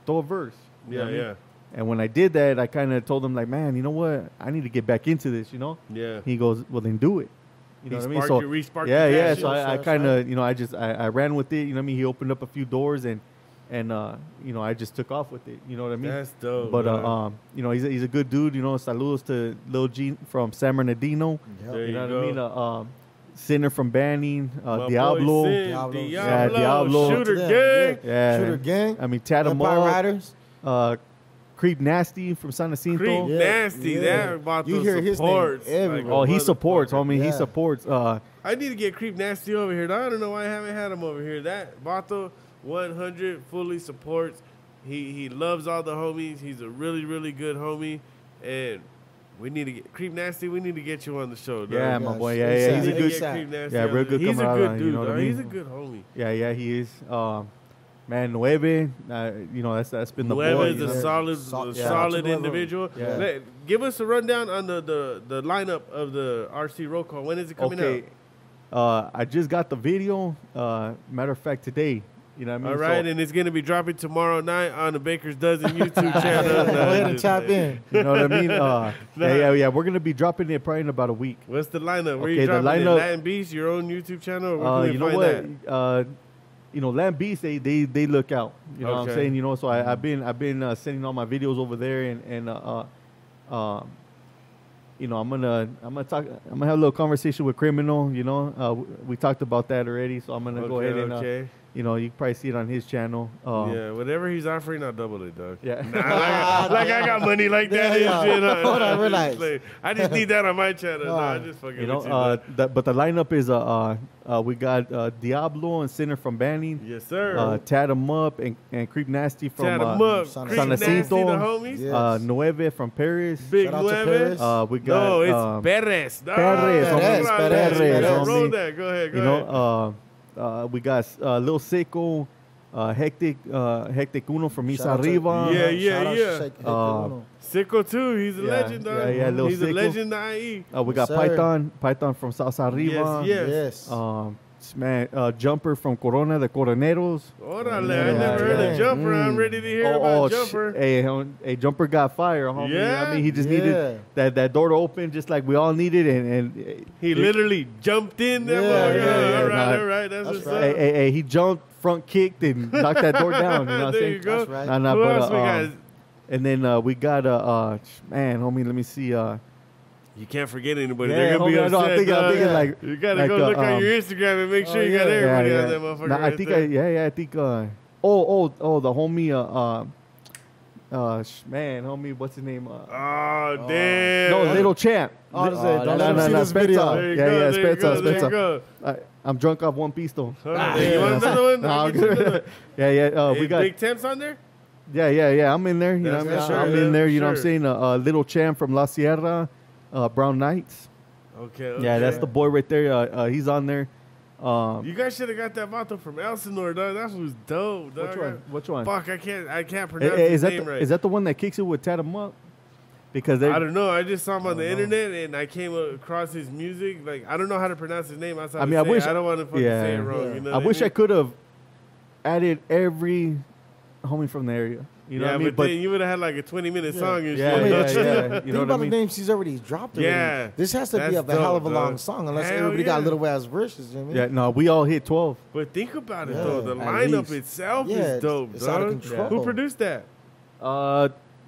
throw a verse. You know Yeah, what I mean? yeah, And when I did that, I kind of told him like, man, you know what, I need to get back into this. You know. yeah. He goes, well, then do it. You know what I mean? So Re-sparked yeah, your yeah. passion. So I That's kind of, you know, I ran with it. You know what I mean? He opened up a few doors and you know, I just took off with it. You know what I mean? That's dope. But man. you know, he's a good dude. You know, saludos to Lil G from San Bernardino. There You know you what I mean? Sinner from Banning, My boy Diablo. Sin, Diablo. Yeah, Diablo. Shooter Yeah, Gang. Yeah, Shooter Gang. I mean, Tat 'em Empire up. Riders. Creep Nasty from San Jacinto. Creep Yeah, Nasty. yeah. That about You those hear his name supports. everywhere. Oh, he a supports, motherfucker. homie. He Yeah. supports. I need to get Creep Nasty over here. I don't know why I haven't had him over here. That Vato 100 fully supports. He loves all the homies. He's a really, really good homie. And we need to get Creep Nasty. We need to get you on the show, dog. Yeah, guys. my boy. ASAP. Yeah, he's a We need to good. get ASAP. Creep Nasty Yeah, on real the- good He's a camarada, good you dude, know what I dog. He's a mean? good homie. Yeah, he is. Man, Nueve. You know, that's been the Nueva boy. is you a know? solid, Yeah. solid Nueva. individual. Yeah. Give us a rundown on the lineup of the RC roll call. When is it coming Okay. I just got the video. Matter of fact, today. You know what I out? mean? All right, So, and it's going to be dropping tomorrow night on the Baker's Dozen YouTube channel. Go ahead and tap in. you know what I mean? Yeah. We're gonna be dropping it probably in about a week. What's the lineup? Where Okay, you the dropping it? lineup- Latin Beast, your own YouTube channel? Or where can we You know find what? that? You know, Lamb Beast, they look out. You know what I'm Okay. saying? You know, so I've been sending all my videos over there, and you know, I'm gonna have a little conversation with Criminal. You know, we talked about that already, so I'm gonna go ahead and okay. you know, you can probably see it on his channel. Yeah, whatever he's offering, I'll double it, dog. Yeah. Nah, like I got money like that. Yeah, and shit. hold on, relax. I just need that on my channel. No, I No. just fucking You with know, you, but the lineup is we got Diablo and Sinner from Banning. yes, sir. Tat 'em up and Creep Nasty from Chat 'em up. San Creep Nasty, the Jacinto. homies. Yeah. Yes. Nueve from Paris. Big Shout out to Nueve. Paris. We got No, it's Perez. No, Perez, Perez, Perez, Roll homie. that. Go ahead. Go you ahead. know, we got Lil Seco, Hectic Uno from Misa Shout out to- Arriba. Yeah, yeah, Shout out to yeah. Shake- Uno. Sicko too. He's a Yeah, legend, dog. yeah, Lil He's a Sicko. legend, IE. We got Yes, sir. Python from Salsa Arriba. Yes. Yes. Man, Jumper from Corona, the Coroneros. Órale, I Yeah, never heard yeah. of Jumper. I'm ready to hear about Jumper. Hey, Jumper got fire, homie. Yeah? I mean, he just Yeah. needed that door to open, just like we all needed, and He literally jumped in there. Yeah, All nah. right. That's That's what's right. up. hey, he jumped, front kicked, and knocked that door down. You know what I'm There saying? you go. That's right. Nah, Who but, else we got? and then we got man, homie. Let me see. You can't forget anybody. Yeah, They're gonna be homie, I know, I'm upset. thinking dog. like- you gotta like, go look on um, your Instagram and make sure oh, you got yeah. everybody yeah, on that motherfucker. Nah, I right think there. I think the homie man, homie, what's his name? Oh damn! No, Little Champ. Oh, Li- don't let no, him no, see no, this video. Spencer. There you Yeah, go, yeah, there you Spencer, go, there you Spencer. go. I'm drunk off one pisto. Hold on, you want another one? No, I'll I'm get you another. good. Yeah. Hey, We got Big Temps on there. yeah. I'm in there. You know That's what I mean? for sure, I'm yeah, in there. for You know what I'm sure. saying? Little Champ from La Sierra, Brown Knights. Okay. Yeah, that's the boy right there. He's on there. You guys should have got that vato from Elsinore, dog. That was dope, dog. Which one? Fuck, I can't pronounce Is his that name right. is that the one that kicks it with Tat 'em up? Because they I don't know. I just saw him on the internet and I came across his music. Like I don't know how to pronounce his name. I mean, I wish I don't want to fucking yeah. say it wrong. Yeah. You know I what wish I mean? could have added every homie from the area. You know yeah, what I mean? but then you would have had like a 20-minute song and Yeah, shit. I mean, yeah, but still, yeah. think You know what about I the mean? names he's already dropped. Already. Yeah. This has to be That's a hell of a dope, long dog. song, unless Hell everybody got yeah. little ass verses. You know what I mean? Yeah, no, we all hit 12. But think about it Yeah, though. The at lineup least. itself Yeah, is dope, it's out of dog. control. Who produced that?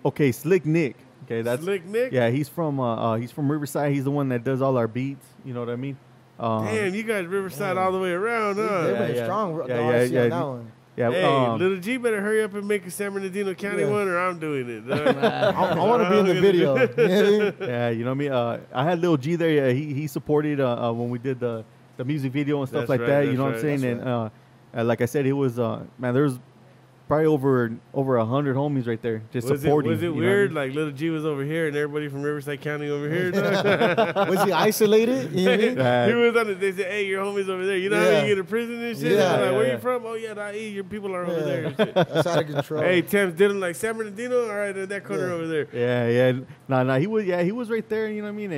Okay, Slick Nick. Okay, that's Slick Nick. yeah. He's from Riverside. He's the one that does all our beats. You know what I mean? Damn, you guys Riverside all the way around, huh? They've been Yeah, strong. yeah, the yeah, RC yeah, on that one. Yeah, Hey, Little G better hurry up and make a San Bernardino County Yeah. one, or I'm doing it. dog. I want to be in the video. You know what I mean? yeah, you know what I mean. I had Lil G there. Yeah, he supported when we did the music video and stuff That's like right, that. that's You know what I'm right, saying? that's And like I said, it was man. There's probably over 100 homies right there just supporting. Was it you know what I weird? mean? Like Little G was over here and everybody from Riverside County over here. dog? Was he isolated? You know what I mean? Yeah. He was on it. They said, "Hey, your homies over there. You know how Yeah. you get to prison and shit? Yeah. They're like, Yeah, where yeah. you from? Oh yeah, the IE. Your people are over Yeah. there. And shit. That's out of control. Hey, Temps didn't like San Bernardino. All right, in that corner Yeah. over there. Yeah. Nah. He was right there. You know what I mean?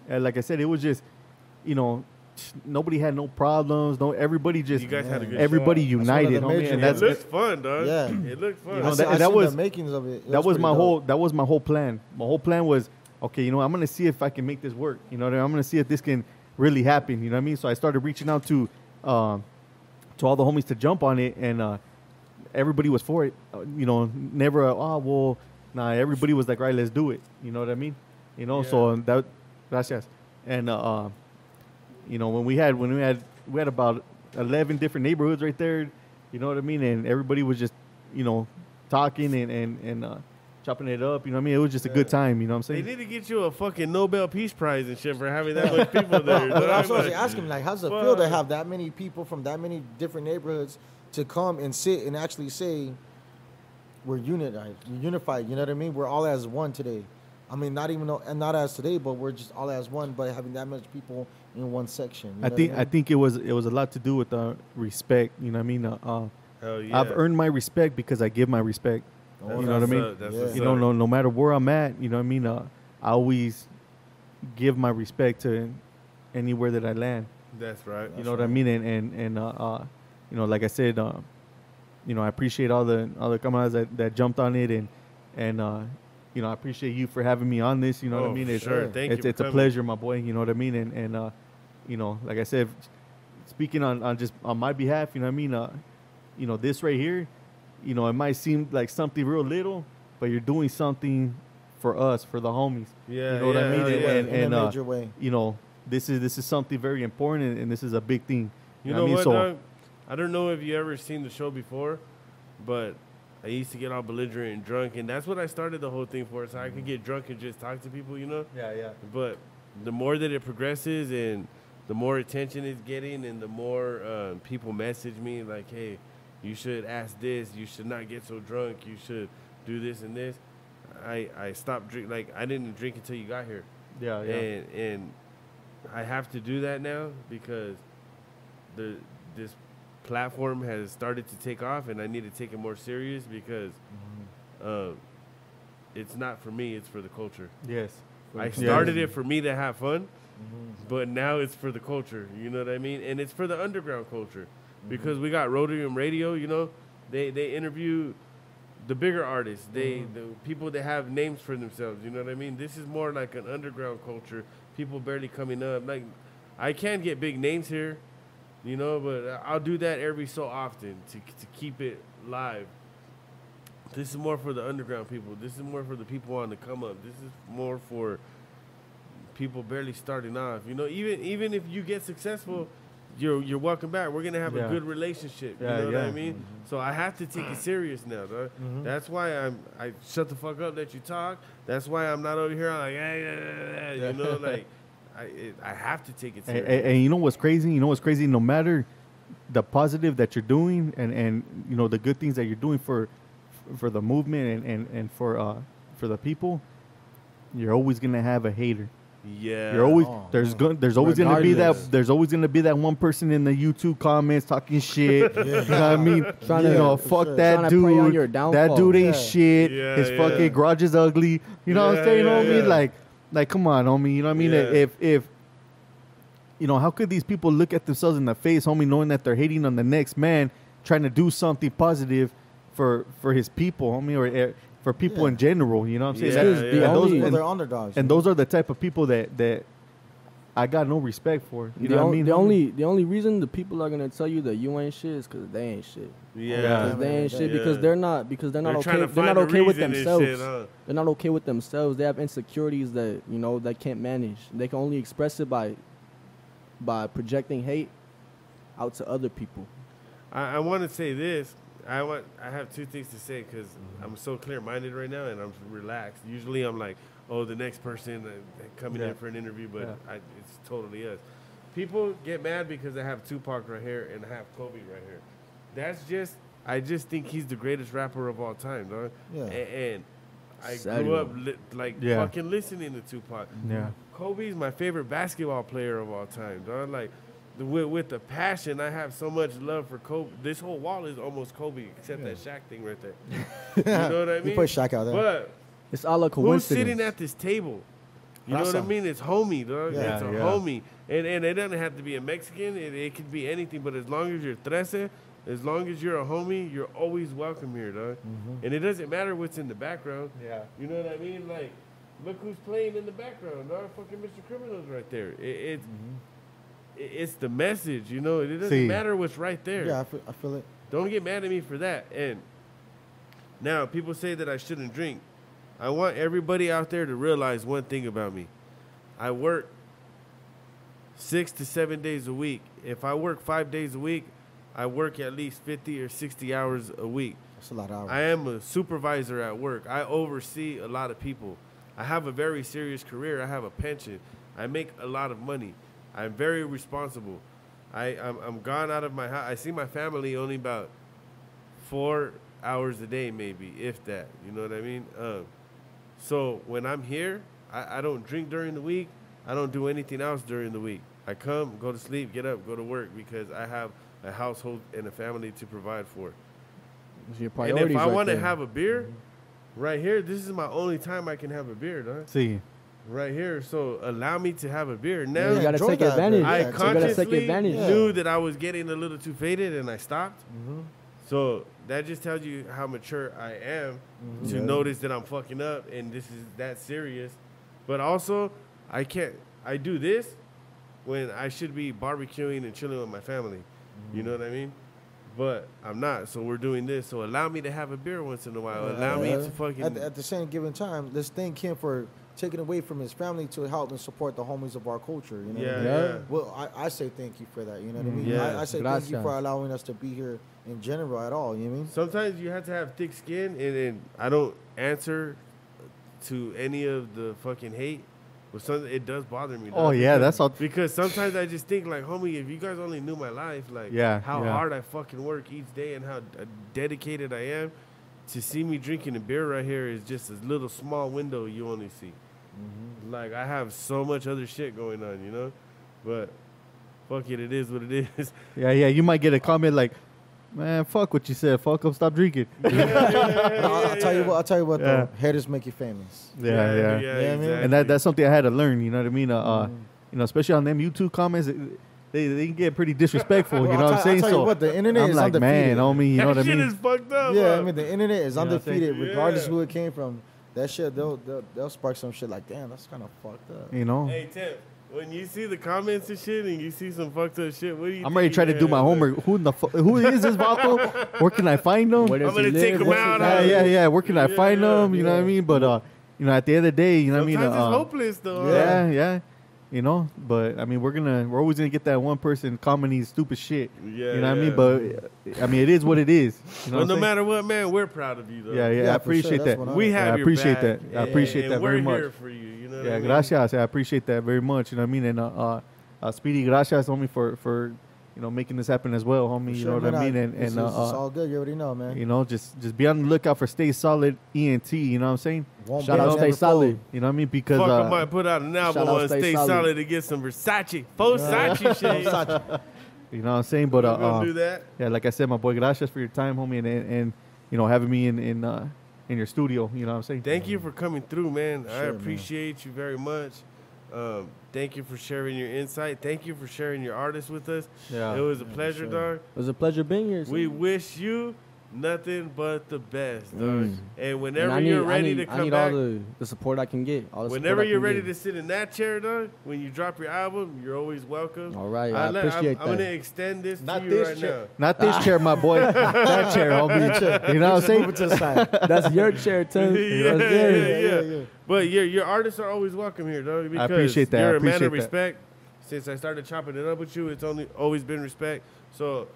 And like I said, it was just, you know, nobody had no problems. No, everybody just You guys had a good everybody show. That's one of united, the homie. major And It that's looked fun, dog. Yeah. It looked fun. You know, I that- seen that was- the makings of it. that was pretty my dope. whole plan. My whole plan was, okay, you know, I'm gonna see if I can make this work. You know, I'm gonna see if this can really happen. You know what I mean? So I started reaching out to all the homies to jump on it, and everybody was for it. You know, never everybody was like, right, let's do it. You know what I mean? You know, so that gracias. And you know, when we had about 11 different neighborhoods right there. You know what I mean? And everybody was just, you know, talking and chopping it up. You know what I mean? It was just a good time. You know what I'm They saying? need to get you a fucking Nobel Peace Prize and shit for having that much people there. But I was dog. supposed to ask him, like, how's it feel to have that many people from that many different neighborhoods to come and sit and actually say, we're unified, you know what I mean? We're all as one today. I mean, not as today, but we're just all as one by having that much people in one section. You know what I mean? think it was a lot to do with respect. You know what I mean? Hell yeah. I've earned my respect because I give my respect. That's You know what I mean? what's up, that's Yeah. what's You know, up. no matter where I'm at, you know what I mean? I always give my respect to anywhere that I land. That's right. You know what I mean? And you know, like I said, you know, I appreciate all the camaradas that jumped on it, and you know, I appreciate you for having me on this. You know what I mean? For sure. Thank you. It's for a coming. pleasure, my boy. You know what I mean? And you know, like I said, speaking on just on my behalf, you know what I mean? You know, this right here, you know, it might seem like something real little, but you're doing something for us, for the homies. Yeah, You know what I mean? hell yeah. In a major way. You know, this is something very important, and this is a big thing. You what know I mean? what, So dog? I don't know if you ever seen the show before, but I used to get all belligerent and drunk, and that's what I started the whole thing for, so I could get drunk and just talk to people, you know? yeah. But the more that it progresses and the more attention it's getting and the more people message me like, hey, you should ask this, you should not get so drunk, you should do this and this, I stopped drinking. Like, I didn't drink until you got here. Yeah. And I have to do that now because this platform has started to take off, and I need to take it more serious because it's not for me, it's for the culture. Yes. I started it for me to have fun, but now it's for the culture. You know what I mean? And it's for the underground culture because we got Rotarium Radio. You know, they interview the bigger artists, the people that have names for themselves. You know what I mean? This is more like an underground culture. People barely coming up. Like, I can get big names here, you know, but I'll do that every so often to keep it live. This is more for the underground people. This is more for the people on the come up. This is more for people barely starting off. You know, even if you get successful, you're welcome back. We're gonna have a good relationship. You know what I mean? So I have to take it serious now, dog. That's why I shut the fuck up, let you talk. That's why I'm not over here. I'm like, hey, you know, like I have to take it serious. And you know what's crazy? No matter the positive that you're doing and you know the good things that you're doing for the movement and for the people, you're always gonna have a hater. Yeah. You're always there's always gonna be that one person in the YouTube comments talking shit. You know what I mean? Fuck that Trying to prey on your dude. downfall. That dude ain't shit. Yeah, His fucking garage is ugly. You know what I'm saying, homie? Like come on, homie. You know what I mean? Yeah. If you know, how could these people look at themselves in the face, homie, knowing that they're hating on the next man, trying to do something positive for his people, homie, or for people in general, you know what I'm saying? They're underdogs. And those are the type of people that I got no respect for. You know what I mean? The only reason the people are gonna tell you that you ain't shit is because they ain't shit. Yeah. Because they ain't shit because they're not okay. trying to They're find not the okay with reason and themselves. shit, huh? They're not okay with themselves. They have insecurities that they can't manage. They can only express it by by projecting hate out to other people. I want to say this. I have two things to say because I'm so clear-minded right now and I'm relaxed. Usually I'm like, oh, the next person coming in for an interview, but it's totally us. People get mad because I have Tupac right here and I have Kobe right here. That's just, I just think he's the greatest rapper of all time, dog. Yeah. And I grew up fucking listening to Tupac. Yeah. Kobe's my favorite basketball player of all time, dog. Like, with the passion, I have so much love for Kobe. This whole wall is almost Kobe, except that Shaq thing right there. You know what I mean? You put Shaq out there. But it's all a coincidence. Who's sitting at this table? You know what I mean? It's homie, dog. Yeah. It's a homie. And it doesn't have to be a Mexican. It could be anything. But as long as you're trece, as long as you're a homie, you're always welcome here, dog. Mm-hmm. And it doesn't matter what's in the background. Yeah. You know what I mean? Like, look who's playing in the background, dog. Fucking Mr. Criminal's right there. It's the message, you know. It doesn't matter what's right there. Yeah, I feel it. Don't get mad at me for that. And now people say that I shouldn't drink. I want everybody out there to realize one thing about me. I work 6 to 7 days a week. If I work 5 days a week, I work at least 50 or 60 hours a week. That's a lot of hours. I am a supervisor at work. I oversee a lot of people. I have a very serious career. I have a pension. I make a lot of money. I'm very responsible. I'm gone out of my house. I see my family only about 4 hours a day, maybe, if that. You know what I mean? So when I'm here, I don't drink during the week. I don't do anything else during the week. I come, go to sleep, get up, go to work because I have a household and a family to provide for. Your and if I want to have a beer, right here, this is my only time I can have a beer, dog. See. Right here, so allow me to have a beer. Now you gotta take advantage. I consciously knew that I was getting a little too faded, and I stopped. Mm-hmm. So that just tells you how mature I am to notice that I'm fucking up, and this is that serious. But also, I do this when I should be barbecuing and chilling with my family. Mm-hmm. You know what I mean? But I'm not, so we're doing this. So allow me to have a beer once in a while. Allow me to fucking... At the same given time, let's thank him for taking away from his family to help and support the homies of our culture. You know what I mean? Yeah. Well, I say thank you for that. You know what I mean? Yeah. I say thank you for allowing us to be here in general at all. You know what I mean? Sometimes you have to have thick skin, and I don't answer to any of the fucking hate. But it does bother me. Oh, yeah, that's all. Because sometimes I just think, like, homie, if you guys only knew my life, like, how hard I fucking work each day and how dedicated I am, to see me drinking a beer right here is just a little small window you only see. Mm-hmm. Like, I have so much other shit going on, you know? But, fuck it, it is what it is. Yeah, you might get a comment like, man, fuck what you said. Fuck up, stop drinking. I'll tell you what, though. Haters make you famous. Yeah. Exactly. And that's something I had to learn, you know what I mean? You know, especially on them YouTube comments, they can get pretty disrespectful, you know what I'm saying? I'll tell you what, the internet is undefeated. Man, homie, you know what I mean? That shit is fucked up. Yeah, I mean, the internet is undefeated, regardless who it came from. That shit, they'll spark some shit like, damn, that's kind of fucked up. You know? Hey, Tim, when you see the comments and shit and you see some fucked up shit, what do you I'm ready to try to do my homework. Who is this Vato? Where can I find them? I'm going to take him out. Yeah. Where can I find them? You know what I mean? But, you know, at the end of the day, you know what I mean? Sometimes it's hopeless, though. Yeah. You know, but I mean, we're always gonna get that one person commenting stupid shit. Yeah, you know what I mean? But I mean, it is what it is. You know well, no matter what, man, we're proud of you, though. Yeah, I appreciate that. We have your appreciate back, that. I appreciate that very much. We're here for you. You know what I mean? Gracias. I appreciate that very much. You know what I mean? And Speedy, gracias, homie, for you know, making this happen as well, homie. You know what I mean? And it's all good. You already know, man. You know, just be on the lookout for Stay Solid ENT. You know what I'm saying? Shout out Stay Solid. You know what I mean? Because I might put out an album on Stay Solid to get some Versace, Versace shit. You know what I'm saying? But we're gonna do that. Yeah, like I said, my boy, gracias for your time, homie, and you know, having me in your studio. You know what I'm saying? Thank you for coming through, man. Sure, I appreciate you very much. Thank you for sharing your insight. Thank you for sharing your artists with us. Yeah, it was a pleasure, dog. It was a pleasure being here. We wish you nothing but the best, dog. And whenever you're ready to come back, all the support I can get. Whenever you're ready to sit in that chair, dog, when you drop your album, you're always welcome. All right, I appreciate that. I'm gonna extend this to you right now. Not this chair, my boy. That chair, homie. You know what I'm saying? Move it to the side. That's your chair, Tim. Yeah. But your artists are always welcome here, dog. Because I appreciate that. You're a man of respect. since I started chopping it up with you, it's always been respect. So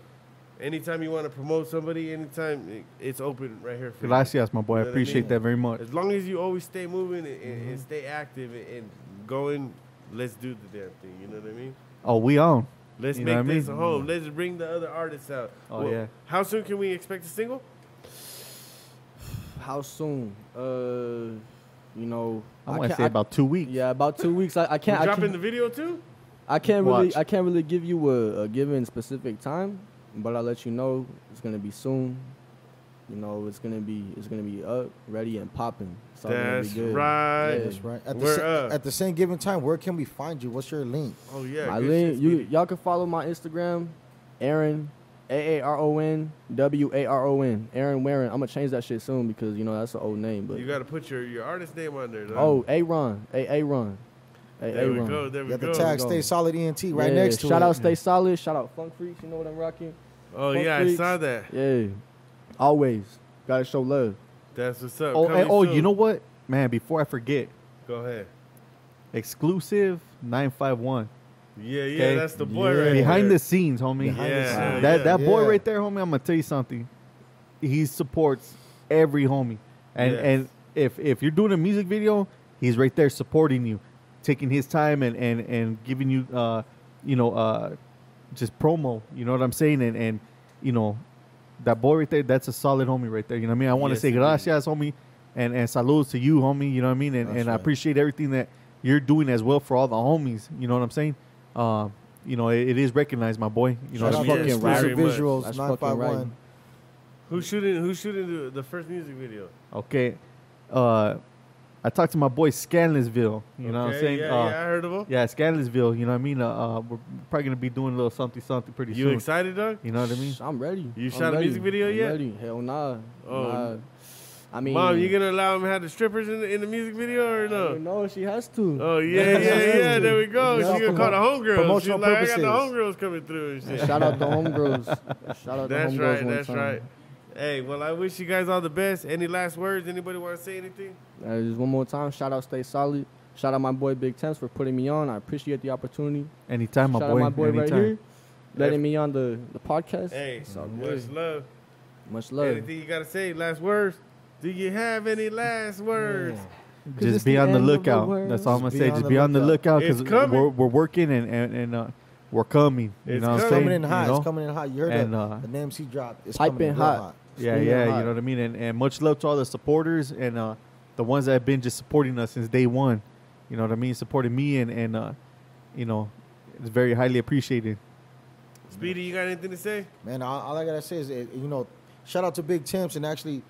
anytime you want to promote somebody, anytime it's open right here for you. Gracias, my boy. You I know what I appreciate mean? that very much. As long as you always stay moving and stay active and going, let's do the damn thing. You know what I mean? Oh, we on. Let's You know make what I this mean? a home. Let's bring the other artists out. Oh, yeah. How soon can we expect a single? How soon? You know, I want to say about 2 weeks. Yeah, about 2 weeks. I can't. We're I dropping can't, the video too? I can't Watch. really give you a given specific time, but I'll let you know it's gonna be soon. You know, it's gonna be up, ready, and popping. It's all gonna That's be good. right. Yeah. That's right. We're At the same given time, where can we find you? What's your link? Oh, yeah. My good link, shit, Speedy. y'all can follow my Instagram, Aaron, AARON, Aaron Warren. I'm gonna change that shit soon because you know that's an old name. But You got to put your artist name on there, though. oh, Aaron. there we go. There we You got go. the tag go. Stay Solid ENT right next to it. Shout out Stay Solid. Shout out Funk Freaks. You know what I'm rocking. Oh, Funk yeah, I Freaks. saw that. Yeah, always gotta show love. That's what's up. Oh, Coming and, soon. you know what? Man, before I forget, Go ahead. exclusive 951. Yeah, Okay. that's the boy Yeah. right Behind there. the scenes, homie. Behind the Yeah, scenes. That boy Yeah. right there, homie, I'm gonna tell you something. He supports every homie. And Yes. and if you're doing a music video, he's right there supporting you, taking his time and giving you just promo. You know what I'm saying? And you know, that boy right there, that's a solid homie right there. You know what I mean? I want to Yes, say indeed. gracias, homie, and saludos to you, homie. You know what I mean? And That's I right. appreciate everything that you're doing as well for all the homies. You know what I'm saying? You know, it is recognized, my boy. You know Shout what I out mean? Yes, to very Exclusive much. Visuals That's fucking 951. Who's shooting the first music video? Okay. I talked to my boy Scanlessville. You know what I'm Okay, saying? Yeah, I heard of him. Yeah, Scanlessville. You know what I mean? We're probably gonna be doing a little something pretty You soon. excited, Doug? You know what I mean? I'm ready. You I'm shot a ready. music video I'm yet? Ready. Hell nah. Oh. Nah. I mean, Mom, you gonna allow him to have the strippers in the music video or no? No, she has to. Oh yeah. There we go. Yeah, She gonna call the homegirls. She's promotional like, I got the purposes. homegirls coming through and shit. Shout out the homegirls. Shout out That's the homegirls right. one That's time. right. Hey, well, I wish you guys all the best. Any last words? Anybody want to say anything? Just one more time. Shout out Stay Solid. Shout out my boy Big Temps for putting me on. I appreciate the opportunity. Anytime, my Shout boy. out my boy right Anytime. here, letting me on the podcast. Hey, It's all much good. love. Much love. Anything you gotta say? Last words? Do you have any last words? it's Just be the on the end of the lookout. world. That's all I'm gonna Just say. be on Just the be on the lookout It's because coming. we're working and we're coming. You It's know what I'm coming. saying? Coming in hot. You know? It's coming in hot. You heard And, the names he dropped. It's Piping coming in real hot. hot. Yeah, Steaming yeah, hot. you know what I mean? And much love to all the supporters and the ones that have been just supporting us since day one. You know what I mean? Supporting me and you know, it's very highly appreciated. Speedy, you got anything to say? Man, all I gotta say is, shout out to Big Temps, and actually,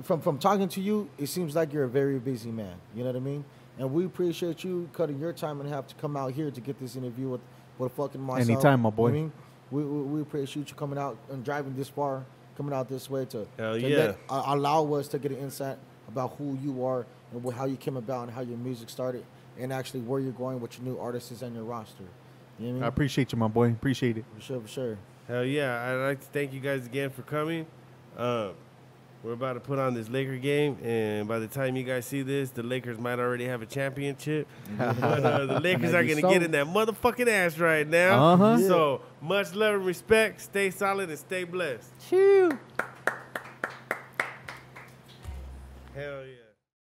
from talking to you, it seems like you're a very busy man. You know what I mean? And we appreciate you cutting your time and have to come out here to get this interview with fucking myself. Anytime, my boy. You know what I mean? We appreciate you coming out and driving this far, coming out this way to Hell yeah. allow us to get an insight about who you are and how you came about and how your music started, and actually where you're going with your new artists and your roster. You know what I I mean? appreciate you, my boy. Appreciate it. For sure. Hell yeah. I'd like to thank you guys again for coming. We're about to put on this Laker game, and by the time you guys see this, the Lakers might already have a championship. But the Lakers are Maybe going to so. get in that motherfucking ass right now. Uh-huh. Yeah. So much love and respect. Stay solid and stay blessed. Chew. Hell yeah.